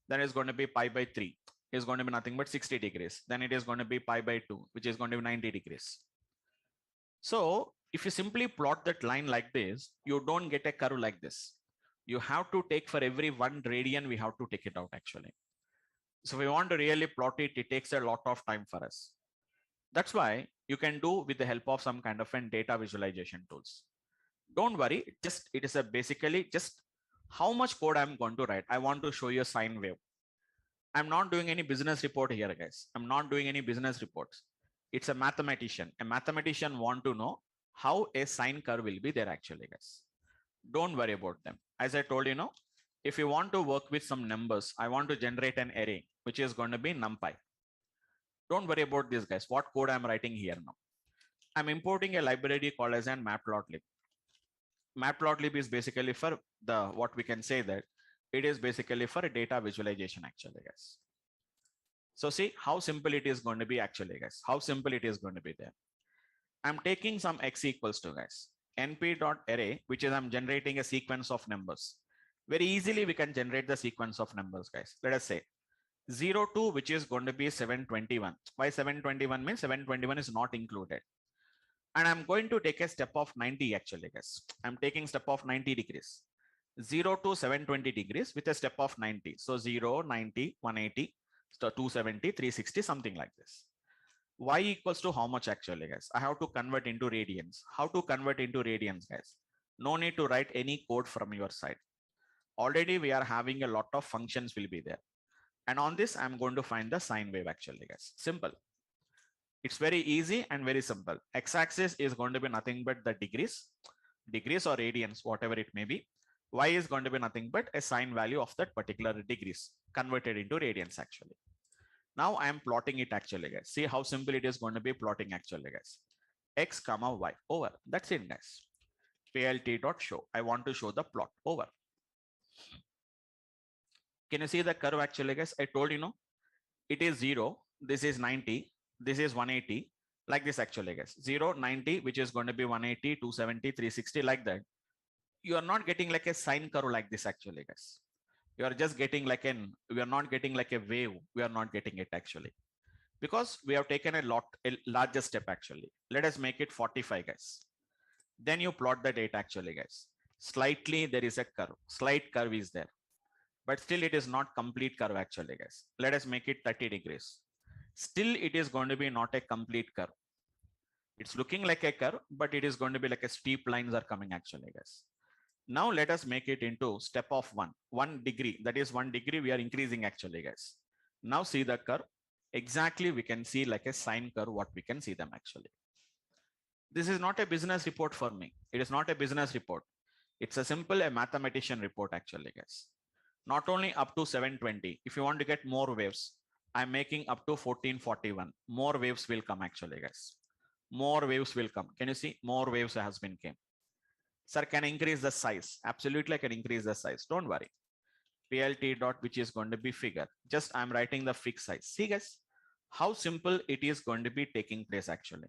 Then it's going to be pi by 3 is going to be nothing but 60 degrees. Then it is going to be pi by 2, which is going to be 90 degrees. So if you simply plot that line like this, you don't get a curve like this. You have to take for every 1 radian, we have to take it out actually. So if we want to really plot it, it takes a lot of time for us. That's why you can do with the help of some kind of data visualization tools. Don't worry, just it is a basically just how much code I'm going to write. I want to show you a sine wave. I'm not doing any business report here, guys. I'm not doing any business reports. It's a mathematician. A mathematician want to know how a sine curve will be there actually, guys. Don't worry about them. As I told you, if you want to work with some numbers, I want to generate an array, which is going to be numpy. Don't worry about this, guys. What code I'm writing here now? I'm importing a library called as an matplotlib. Matplotlib is basically for the, what we can say that it is basically for data visualization actually, guys. So see how simple it is going to be actually, guys. How simple it is going to be there. I'm taking some x equals to, guys, np.array, which is I'm generating a sequence of numbers. Very easily we can generate the sequence of numbers, guys. Let us say 0 to which is going to be 721. Why 721 means 721 is not included. And I'm going to take a step of 90 actually, guys. I'm taking step of 90 degrees. 0 to 720 degrees with a step of 90. So 0, 90, 180, so 270, 360, something like this. Y equals to how much actually, guys? I have to convert into radians. How to convert into radians, guys? No need to write any code from your side. Already we are having a lot of functions will be there. And on this, I'm going to find the sine wave actually, guys. Simple. It's very easy and very simple. X-axis is going to be nothing but the degrees or radians, whatever it may be. Y is going to be nothing but a sine value of that particular degrees converted into radians actually. Now I am plotting it actually, guys. See how simple it is going to be plotting actually, guys. X comma Y over. That's it, guys. plt.show. I want to show the plot over. Can you see the curve actually, guys? I told it is 0. This is 90. This is 180. Like this actually, guys. 0, 90, which is going to be 180, 270, 360, like that. You are not getting like a sine curve like this actually, guys. You are just getting like we are not getting like a wave. We are not getting it actually. Because we have taken a larger step actually. Let us make it 45, guys. Then you plot the data actually, guys. Slightly there is a curve. Slight curve is there. But still it is not complete curve actually, guys. Let us make it 30 degrees. Still it is going to be not a complete curve. It's looking like a curve, but it is going to be like a steep lines are coming actually, guys. Now let us make it into step of 1 degree. That is 1 degree we are increasing actually, guys. Now see the curve. Exactly we can see like a sine curve what we can see them actually. This is not a business report for me. It is not a business report. It's a simple a mathematician report actually, guys. Not only up to 720. If you want to get more waves, I'm making up to 1441. More waves will come actually, guys. More waves will come. Can you see? More waves has been came. Sir, can I increase the size? Absolutely, I can increase the size. Don't worry. PLT dot, which is going to be figure. Just I'm writing the fixed size. See guys, how simple it is going to be taking place actually.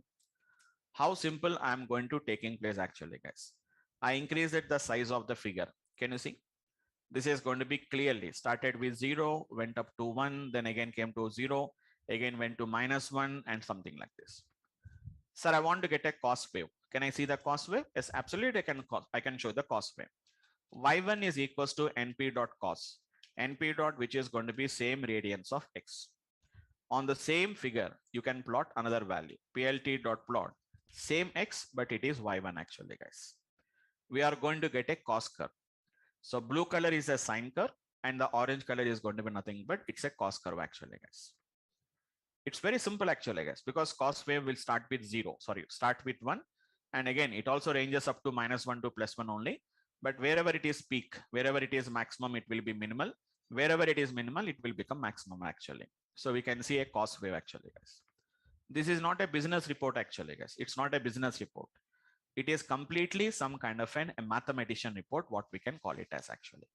How simple I'm going to taking place actually, guys. I increased the size of the figure. Can you see? This is going to be clearly started with 0, went up to 1, then again came to 0, again went to -1 and something like this. Sir, I want to get a cost wave. Can I see the cost wave? Yes, absolutely. I can show the cost wave. Y1 is equals to np dot cos. Np dot, which is going to be same radians of x. On the same figure, you can plot another value. PLT dot plot. Same x, but it is y1 actually, guys. We are going to get a cost curve. So blue color is a sine curve and the orange color is going to be nothing but it's a cost curve actually, guys. It's very simple actually, guys, because cost wave will start with 0, sorry, start with 1. And again, it also ranges up to -1 to +1 only. But wherever it is peak, wherever it is maximum, it will be minimal. Wherever it is minimal, it will become maximum actually. So we can see a cost wave actually, guys. This is not a business report actually, guys. It's not a business report. It is completely some kind of a mathematician report, what we can call it as actually.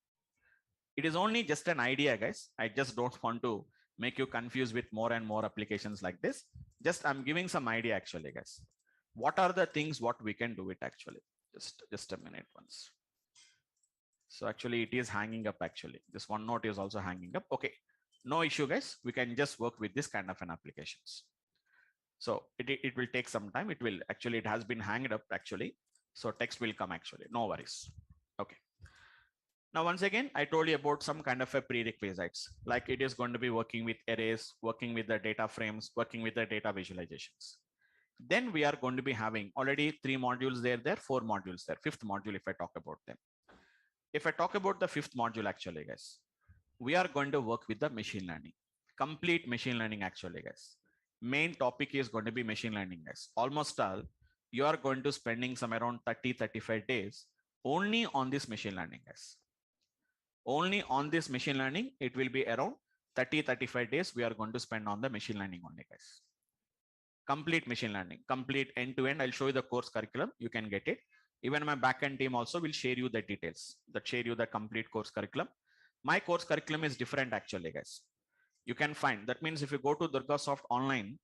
It is only just an idea, guys. I just don't want to make you confused with more and more applications like this. Just I'm giving some idea actually, guys. What are the things what we can do it actually? Just a minute once. So actually it is hanging up actually. This OneNote is also hanging up. Okay, no issue, guys. We can just work with this kind of an applications. So it will take some time. It will actually, it has been hanged up actually. So text will come actually, no worries. Okay. Now, once again, I told you about some kind of a prerequisites, like it is going to be working with arrays, working with the data frames, working with the data visualizations. Then we are going to be having already 3 modules there, 4 modules there, 5th module if I talk about them. If I talk about the 5th module actually, guys, we are going to work with the machine learning, complete machine learning actually, guys. Main topic is going to be machine learning, guys. Almost all, you are going to spending some around 30-35 days only on this machine learning, guys. Only on this machine learning, it will be around 30-35 days we are going to spend on the machine learning only, guys. Complete machine learning, complete end to end. I'll show you the course curriculum. You can get it. Even my backend team also will share you the details, that share you the complete course curriculum. My course curriculum is different actually, guys. You can find, that means if you go to DurgaSoft online,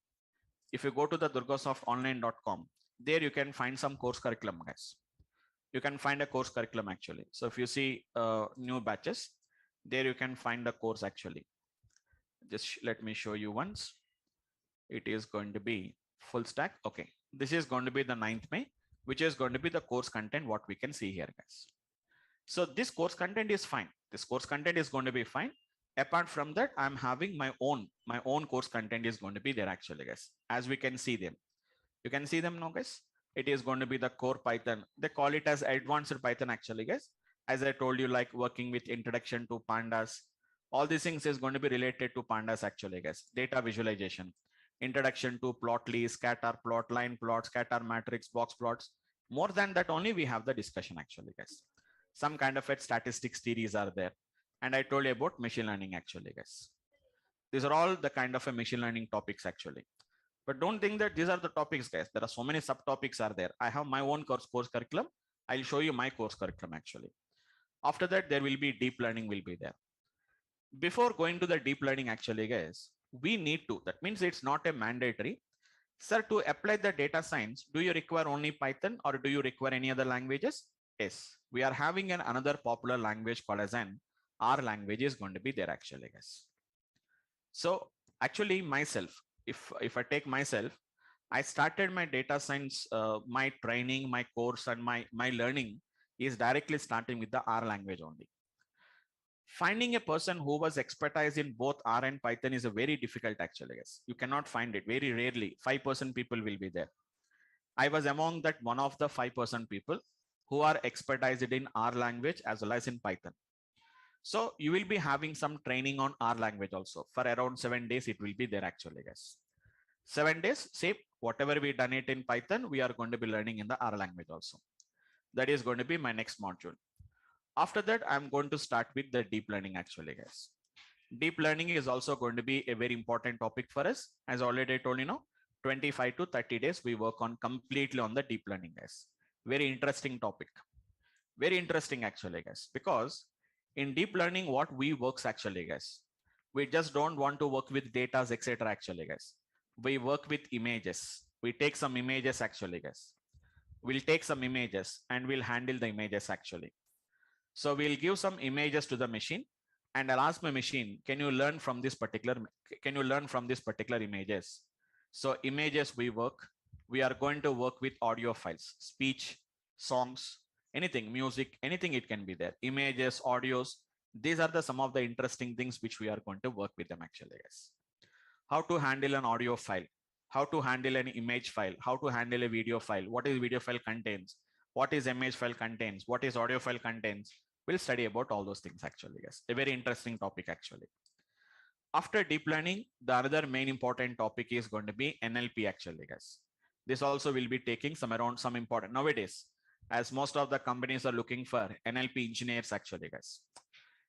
if you go to the durgasoftonline.com, there you can find some course curriculum, guys. You can find a course curriculum actually. So if you see new batches, there you can find the course actually. Just let me show you once. It is going to be full stack. Okay, this is going to be the 9th May, which is going to be the course content, what we can see here, guys. So this course content is fine. This course content is going to be fine. Apart from that, I'm having my own course content is going to be there actually, guys. As we can see them, you can see them now, guys. It is going to be the core Python. They call it as advanced Python actually, guys. As I told you, like working with introduction to pandas, all these things is going to be related to pandas actually, guys. Data visualization, introduction to plotly, scatter plot, line plot, scatter matrix, box plots. More than that only we have the discussion actually, guys. Some kind of a statistics theories are there. And I told you about machine learning actually, guys. These are all the kind of a machine learning topics actually. But don't think that these are the topics, guys. There are so many subtopics are there. I have my own course curriculum. I'll show you my course curriculum actually. After that, there will be deep learning will be there. Before going to the deep learning actually, guys, we need to, that means it's not a mandatory. Sir, to apply the data science, do you require only Python or do you require any other languages? Yes, we are having another popular language called as an R language is going to be there actually, guys. So actually myself, if I take myself, I started my data science, my training, my course and my learning is directly starting with the R language only. Finding a person who was expertise in both R and Python is a very difficult actually, guys. You cannot find it, very rarely. 5% people will be there. I was among that one of the 5% people who are expertised in R language as well as in Python. So you will be having some training on R language also for around 7 days. It will be there actually, guys. 7 days, say whatever we done it in Python, we are going to be learning in the R language also. That is going to be my next module. After that, I'm going to start with the deep learning actually, guys. Deep learning is also going to be a very important topic for us. As already told, 25 to 30 days, we work on completely on the deep learning, guys. Very interesting topic. Very interesting actually, guys, because In deep learning, what we works actually, guys, we just don't want to work with data, etc. actually, guys. We work with images. We take some images actually, guys. We'll take some images and we'll handle the images actually. So we'll give some images to the machine, and I'll ask my machine, can you learn from this particular images? So images we work, we are going to work with audio files, speech, songs, anything, music, anything it can be there, images, audios. These are the some of the interesting things which we are going to work with them actually, guys. How to handle an audio file, how to handle an image file, how to handle a video file, what is video file contains, what is image file contains, what is audio file contains. We'll study about all those things actually, guys. A very interesting topic actually. After deep learning, the other main important topic is going to be NLP actually, guys. This also will be taking some around some important nowadays, as most of the companies are looking for NLP engineers actually, guys.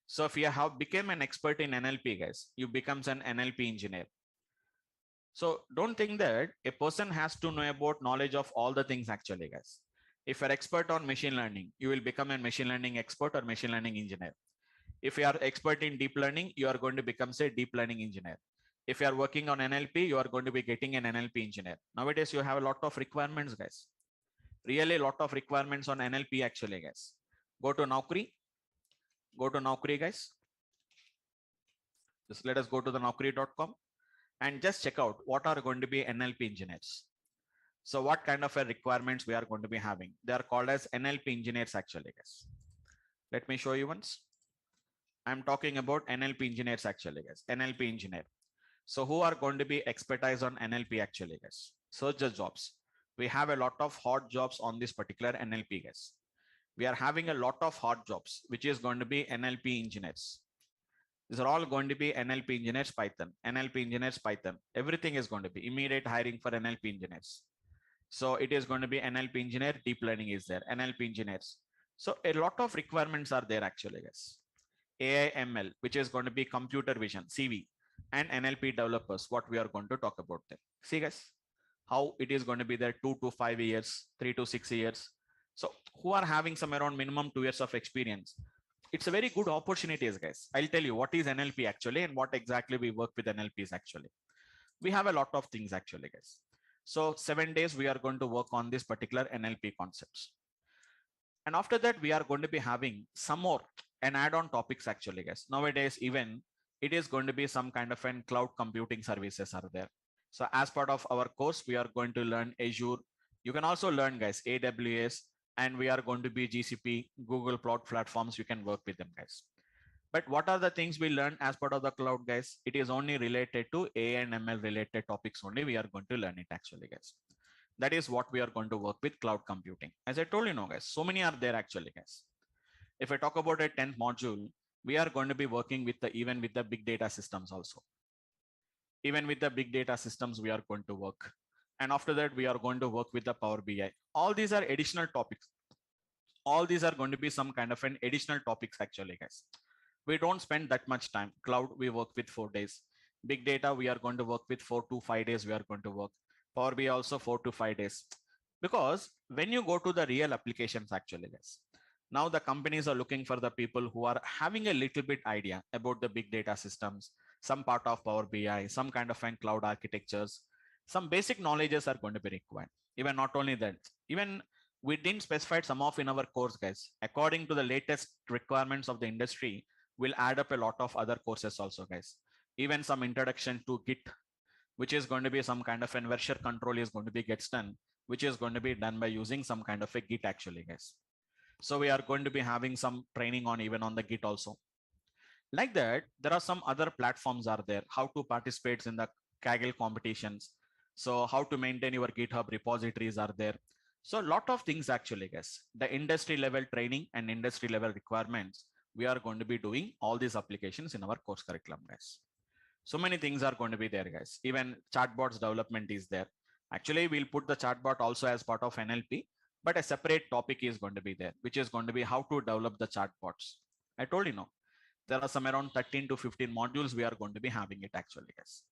So if you have become an expert in NLP, guys, you becomes an NLP engineer. So don't think that a person has to know about knowledge of all the things actually, guys. If you're expert on machine learning, you will become a machine learning expert or machine learning engineer. If you are expert in deep learning, you are going to become say deep learning engineer. If you are working on NLP, you are going to be getting an NLP engineer. Nowadays, you have a lot of requirements, guys. Really a lot of requirements on NLP actually, guys. Go to Naukri. Go to Naukri, guys. Just let us go to the naukri.com and just check out what are going to be NLP engineers. So what kind of a requirements we are going to be having? They are called as NLP engineers actually, guys. Let me show you once. I'm talking about NLP engineers actually, guys. NLP engineer. So who are going to be expertise on NLP actually, guys? Search the jobs. We have a lot of hot jobs on this particular NLP, guys. We are having a lot of hot jobs, which is going to be NLP engineers. These are all going to be NLP engineers Python, NLP engineers Python. Everything is going to be immediate hiring for NLP engineers. So it is going to be NLP engineer, deep learning is there, NLP engineers. So a lot of requirements are there actually, guys. AI ML, which is going to be computer vision, CV, and NLP developers, what we are going to talk about them. See, guys, how it is going to be there 2 to 5 years, 3 to 6 years. So who are having some around minimum 2 years of experience? It's a very good opportunities, guys. I'll tell you what is NLP actually and what exactly we work with NLPs actually. We have a lot of things actually, guys. So 7 days we are going to work on this particular NLP concepts. And after that, we are going to be having some more and add-on topics actually, guys. Nowadays, even it is going to be some kind of an cloud computing services are there. So as part of our course, we are going to learn Azure. You can also learn, guys, AWS, and we are going to be GCP, Google Cloud platforms. You can work with them, guys. But what are the things we learn as part of the cloud, guys? It is only related to AI and ML related topics only. We are going to learn it actually, guys. That is what we are going to work with cloud computing. As I told you, know, guys, so many are there actually, guys. If I talk about a 10th module, we are going to be working with the even with the big data systems also. Even with the big data systems, we are going to work. And after that, we are going to work with the Power BI. All these are additional topics. All these are going to be some kind of an additional topics actually, guys. We don't spend that much time. Cloud, we work with 4 days. Big data, we are going to work with 4 to 5 days. We are going to work. Power BI also 4 to 5 days. Because when you go to the real applications actually, guys, now the companies are looking for the people who are having a little bit idea about the big data systems, some part of Power BI, some kind of an cloud architectures, some basic knowledges are going to be required. Even not only that, even we didn't specify some of in our course, guys. According to the latest requirements of the industry, we'll add up a lot of other courses also, guys. Even some introduction to Git, which is going to be some kind of an version control is going to be gets done, which is going to be done by using some kind of a Git actually, guys. So we are going to be having some training on even on the Git also. Like that, there are some other platforms are there, how to participate in the Kaggle competitions. So how to maintain your GitHub repositories are there. So a lot of things actually, guys. The industry level training and industry level requirements, we are going to be doing all these applications in our course curriculum, guys. So many things are going to be there, guys. Even chatbots development is there. Actually, we'll put the chatbot also as part of NLP, but a separate topic is going to be there, which is going to be how to develop the chatbots. I told you, no, there are some around 13 to 15 modules we are going to be having it actually, guys.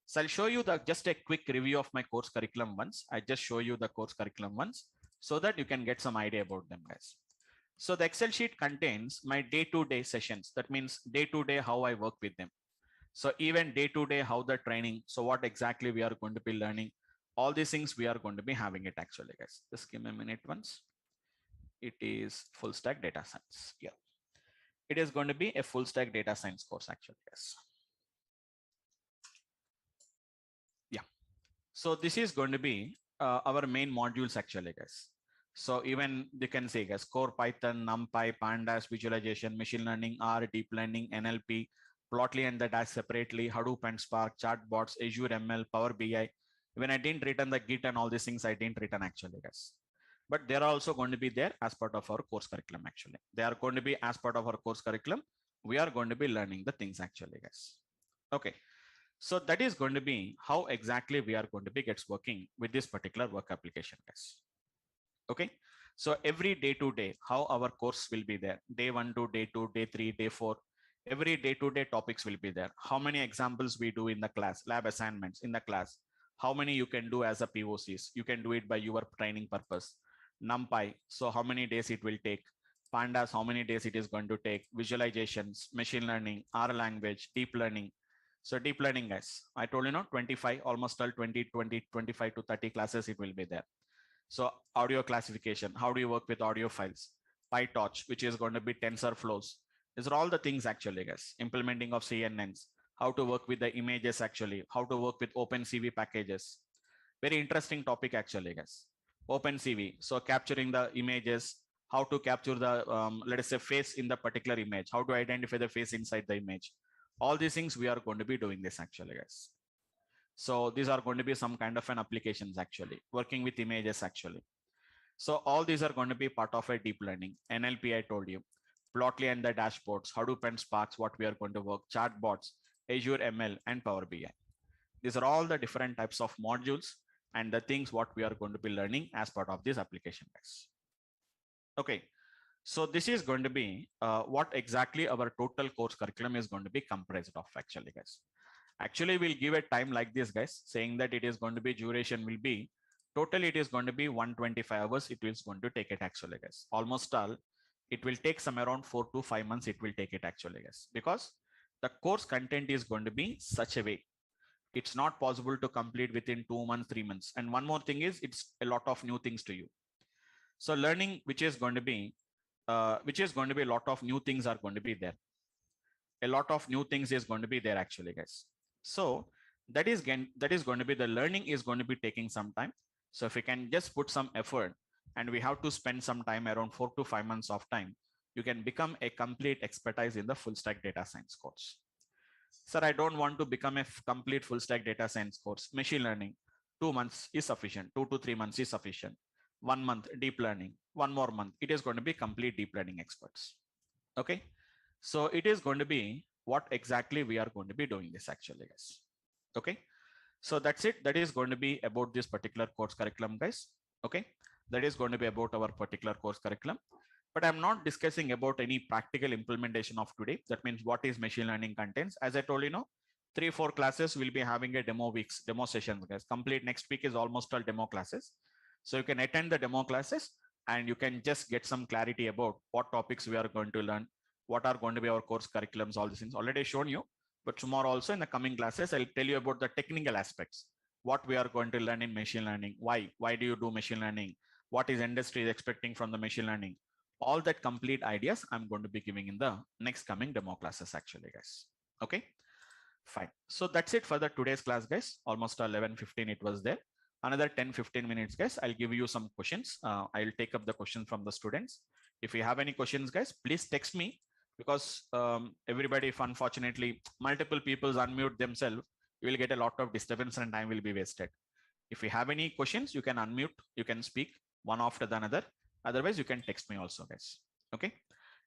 So I'll show you the just a quick review of my course curriculum once. I just show you the course curriculum once so that you can get some idea about them, guys. So the Excel sheet contains my day-to-day sessions. That means day-to-day how I work with them. So even day-to-day how the training. So what exactly we are going to be learning. All these things we are going to be having it actually, guys. Just give me a minute once. It is full stack data science. Yeah. It is going to be a full stack data science course actually, yes. Yeah. So this is going to be our main modules actually, guys. So even you can say guys, core Python, NumPy, Pandas, visualization, machine learning, R, deep learning, NLP, Plotly and the Dash separately, Hadoop and Spark, chatbots, Azure ML, Power BI. When I didn't return the Git and all these things, I didn't return actually, guys. But they are also going to be there as part of our course curriculum actually. They are going to be as part of our course curriculum. We are going to be learning the things actually, guys. Okay. So that is going to be how exactly we are going to be gets working with this particular work application, guys. Okay. So every day to day, how our course will be there. Day 1 to day 2, day 3, day 4. Every day to day topics will be there. How many examples we do in the class, lab assignments in the class. How many you can do as a POCs. You can do it by your training purpose. NumPy. So how many days it will take. Pandas, how many days it is going to take. Visualizations, machine learning, R language, deep learning. So deep learning, guys, I told you, 25, almost all 20, 20, 25 to 30 classes, it will be there. So audio classification, how do you work with audio files? PyTorch, which is going to be tensor flows. These are all the things actually, guys. Implementing of CNNs, how to work with the images actually, how to work with OpenCV packages. Very interesting topic actually, guys. OpenCV, so capturing the images, how to capture the, let us say, face in the particular image, how to identify the face inside the image. All these things we are going to be doing this actually, guys. So these are going to be some kind of an applications actually, working with images actually. So all these are going to be part of a deep learning. NLP, I told you. Plotly and the dashboards, Hadoop and Sparks, what we are going to work, chatbots, Azure ML, and Power BI. These are all the different types of modules and the things what we are going to be learning as part of this application, guys. Okay, so this is going to be what exactly our total course curriculum is going to be comprised of actually, guys. Actually, we'll give a time like this, guys, saying that it is going to be duration will be total. It is going to be 125 hours. It is going to take it actually, guys. Almost all, it will take some around 4 to 5 months. It will take it actually, guys, because the course content is going to be such a way. It's not possible to complete within 2 months, 3 months. And one more thing is, it's a lot of new things to you. So learning, which is going to be a lot of new things are going to be there. A lot of new things is going to be there actually, guys. So that is going to be the learning is going to be taking some time. So if we can just put some effort and we have to spend some time around 4 to 5 months of time, you can become a complete expertise in the full stack data science course. Sir, I don't want to become a complete full stack data science course. Machine learning, 2 months is sufficient. 2 to 3 months is sufficient. 1 month deep learning, one more month. It is going to be complete deep learning experts. Okay. So it is going to be what exactly we are going to be doing this actually, guys. Okay. So that's it. That is going to be about this particular course curriculum, guys. Okay. That is going to be about our particular course curriculum. But I'm not discussing about any practical implementation of today. That means what is machine learning contains. As I told you, 3-4 classes will be having a demo weeks, demo sessions, guys. Complete next week is almost all demo classes. So you can attend the demo classes and you can just get some clarity about what topics we are going to learn, what are going to be our course curriculums, all these things already shown you. But tomorrow also in the coming classes, I'll tell you about the technical aspects, what we are going to learn in machine learning, why do you do machine learning, what is industry is expecting from the machine learning. All that complete ideas I'm going to be giving in the next coming demo classes actually, guys. Okay, fine. So that's it for the today's class, guys. Almost 11:15 it was there. Another 10-15 minutes, guys. I'll give you some questions. I'll take up the questions from the students. If you have any questions, guys, please text me, because everybody, if unfortunately multiple people unmute themselves, you will get a lot of disturbance and time will be wasted. If you have any questions, you can unmute, you can speak one after the another. Otherwise, you can text me also, guys. Okay.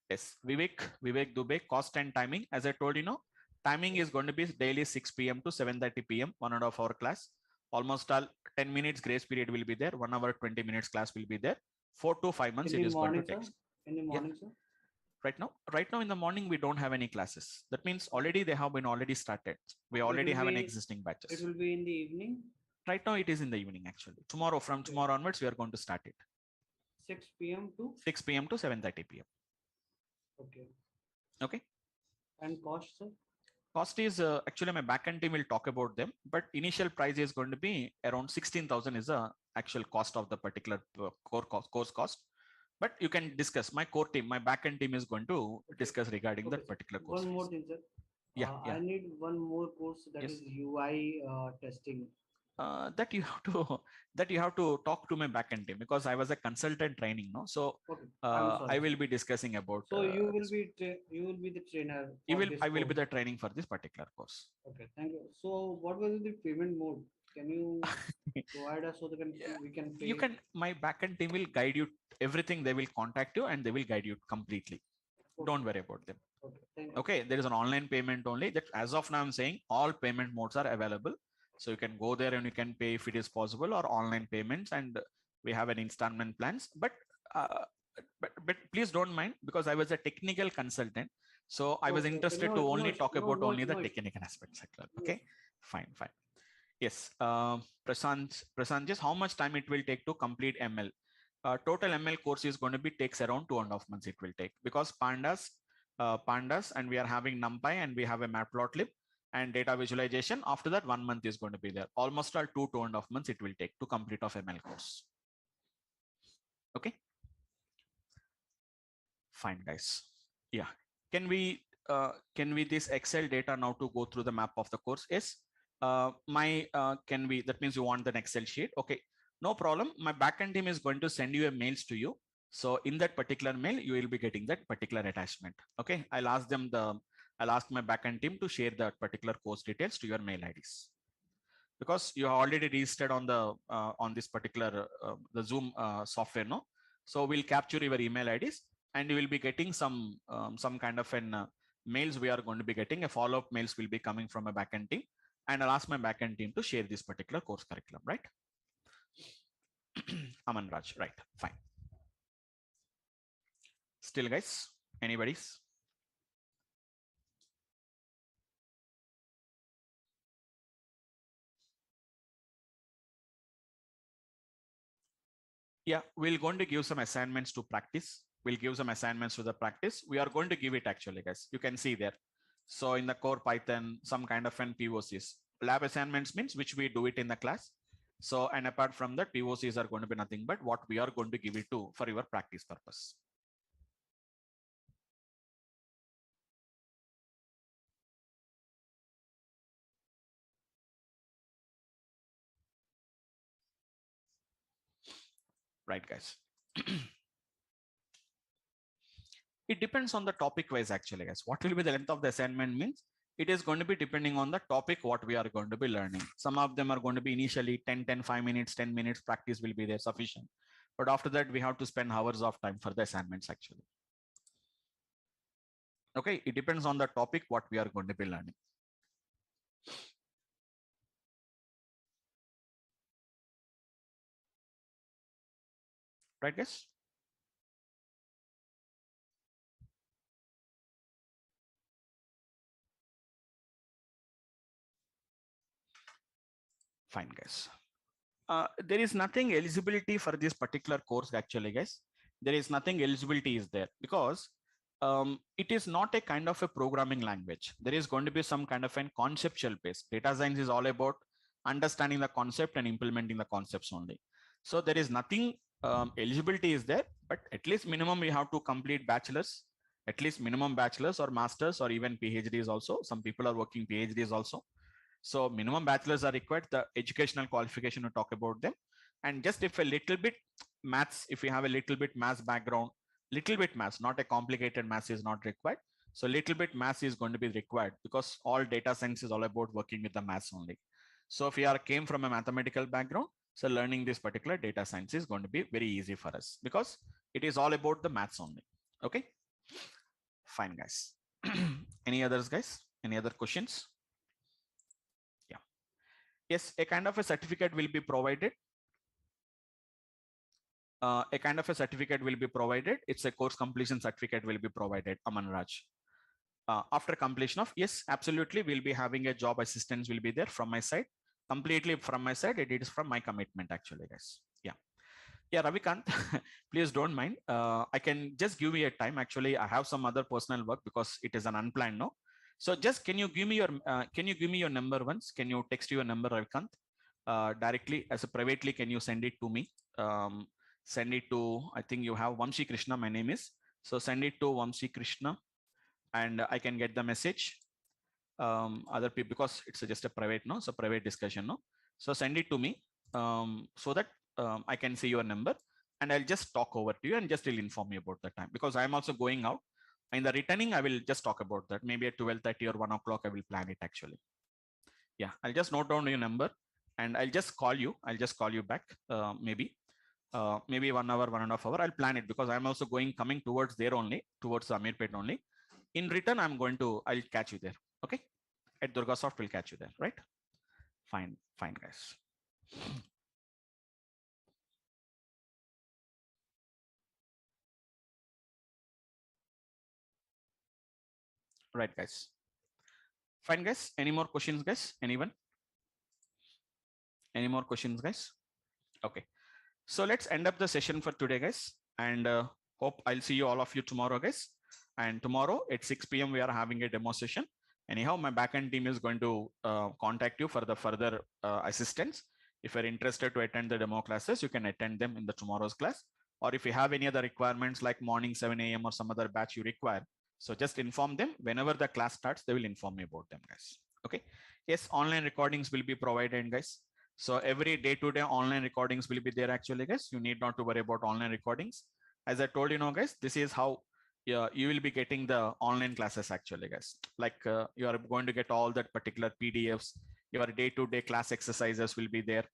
Yes, Vivek Dubey, cost and timing. As I told you, timing is going to be daily 6 p.m. to 7:30 p.m. 1 hour of our class. Almost all 10 minutes grace period will be there. 1 hour 20 minutes class will be there. 4 to 5 months In it the is going to morning, take. sir? In the Yeah. morning, sir? Right now in the morning we don't have any classes. That means already they have been already started. We So already have an existing it batches. will be in the evening. Right now it is in the evening actually. Tomorrow, from Okay. tomorrow onwards, we are going to start it. 6 p.m. to 6 p.m. to 7:30 p.m. okay. Okay. And cost, sir? Cost is actually my backend team will talk about them, but initial price is going to be around 16,000 is the actual cost of the particular course cost. But you can discuss. My core team, my backend team is going to Okay. discuss regarding Okay, that sir. particular course One more fees. thing, sir. Yeah, yeah, I need one more course, that is yes. UI testing. That you have to that you have to talk to my backend team because I was a consultant training, no. So Okay, I'm sorry, I sir. will be discussing about So this. you will be the trainer for this I will be course. the training for this particular course. Okay, thank you. So what will be the payment mode? Can you provide us so that Yeah, we can you pay? can. My backend team will guide you everything. They will contact you and they will guide you completely. Don't Okay, worry about them. okay, thank you. Okay, there is an online payment only. That as of now I'm saying all payment modes are available, so you can go there and you can pay if it is possible or online payments, and we have an installment plans. Uh, but please don't mind because I was a technical consultant, so I was Okay, okay, interested to only talk no, about only the no issue, technical aspects. no Okay, issue. fine, fine. Yes, Prasant, just how much time it will take to complete ML? Total ML course is going to be takes around 2.5 months. It will take because pandas, and we are having NumPy and we have a matplotlib and data visualization. After that, 1 month is going to be there. Almost all 2.5 months it will take to complete of ML course. Okay, fine, guys. Yeah, can we this Excel data now to go through the map of the course? Yes. My can we, that means you want an Excel sheet. Okay, no problem. My backend team is going to send you a mails to you. So in that particular mail, you will be getting that particular attachment. Okay, I'll ask my backend team to share that particular course details to your mail IDs because you have already registered on this particular the Zoom software, no. So we'll capture your email IDs and you will be getting some kind of an mails. We are going to be getting a follow-up mails will be coming from a backend team, and I'll ask my backend team to share this particular course curriculum, right? Aman Raj, right? Fine. Still, guys, anybody's? Yeah, we're going to give some assignments to practice. We'll give some assignments to the practice. We are going to give it actually, guys. You can see there. So in the core Python, some kind of an POCs. Lab assignments means which we do it in the class. So, and apart from that, POCs are going to be nothing but what we are going to give it to for your practice purpose. Right, guys. It depends on the topic wise actually, guys. What will be the length of the assignment means it is going to be depending on the topic what we are going to be learning. Some of them are going to be initially 5 minutes, 10 minutes practice will be there sufficient. But after that, we have to spend hours of time for the assignments actually. Okay, it depends on the topic what we are going to be learning. Right, guys? Fine, guys. There is nothing eligibility for this particular course actually, guys. There is nothing eligibility is there because it is not a kind of a programming language. There is going to be some kind of an conceptual base. Data science is all about understanding the concept and implementing the concepts only. So there is nothing eligibility is there, but at least minimum we have to complete bachelor's, at least minimum bachelor's or master's or even PhDs also. Some people are working PhDs also. So minimum bachelors are required. The educational qualification to talk about them, and just if a little bit maths, if you have a little bit maths background, little bit maths, not a complicated maths is not required. So little bit maths is going to be required because all data science is all about working with the maths only. So if you are came from a mathematical background, so learning this particular data science is going to be very easy for us because it is all about the maths only. Okay, fine, guys. Any others, guys? Any other questions? Yeah. Yes, a kind of a certificate will be provided. A kind of a certificate will be provided. It's a course completion certificate will be provided, Aman Raj. After completion of, yes, absolutely, we'll be having a job assistance will be there from my side. Completely from my side, it is from my commitment actually, guys. Yeah. Yeah, Ravikant, please don't mind. I can just give me a time. Actually, I have some other personal work because it is an unplanned, no? So just can you give me your number once? Can you text your number, Ravikant, directly as a privately? Can you send it to me? Send it to, I think you have Vamsi Krishna. My name is, so send it to Vamsi Krishna, and I can get the message. Other people, because it's just a private, no, so private discussion, no. So send it to me, so that I can see your number, and I'll just talk over to you and just will inform you about the time, because I'm also going out. In the returning, I will just talk about that. Maybe at 12:30 or 1 o'clock, I will plan it actually. Yeah, I'll just note down your number, and I'll just call you. I'll just call you back. Maybe 1 hour, 1.5 hour. I'll plan it because I'm also coming towards there only, towards Amirpet only. In return, I'll catch you there. Okay. At Durga Soft, we'll catch you there, right? Fine, fine, guys. Right, guys. Fine, guys. Any more questions, guys? Anyone? Any more questions, guys? Okay. So let's end up the session for today, guys. And hope I'll see you all of you tomorrow, guys. And tomorrow at 6 p.m. we are having a demo session. Anyhow, my backend team is going to contact you for the further assistance. If you're interested to attend the demo classes, you can attend them in the tomorrow's class. Or if you have any other requirements like morning 7 a.m. or some other batch you require, so just inform them. Whenever the class starts, they will inform me about them, guys. Okay. Yes, online recordings will be provided, guys. So every day-to-day online recordings will be there actually, guys. You need not to worry about online recordings. As I told you now, guys, this is how you will be getting the online classes actually, guys. Like you are going to get all that particular PDFs. Your day-to-day class exercises will be there.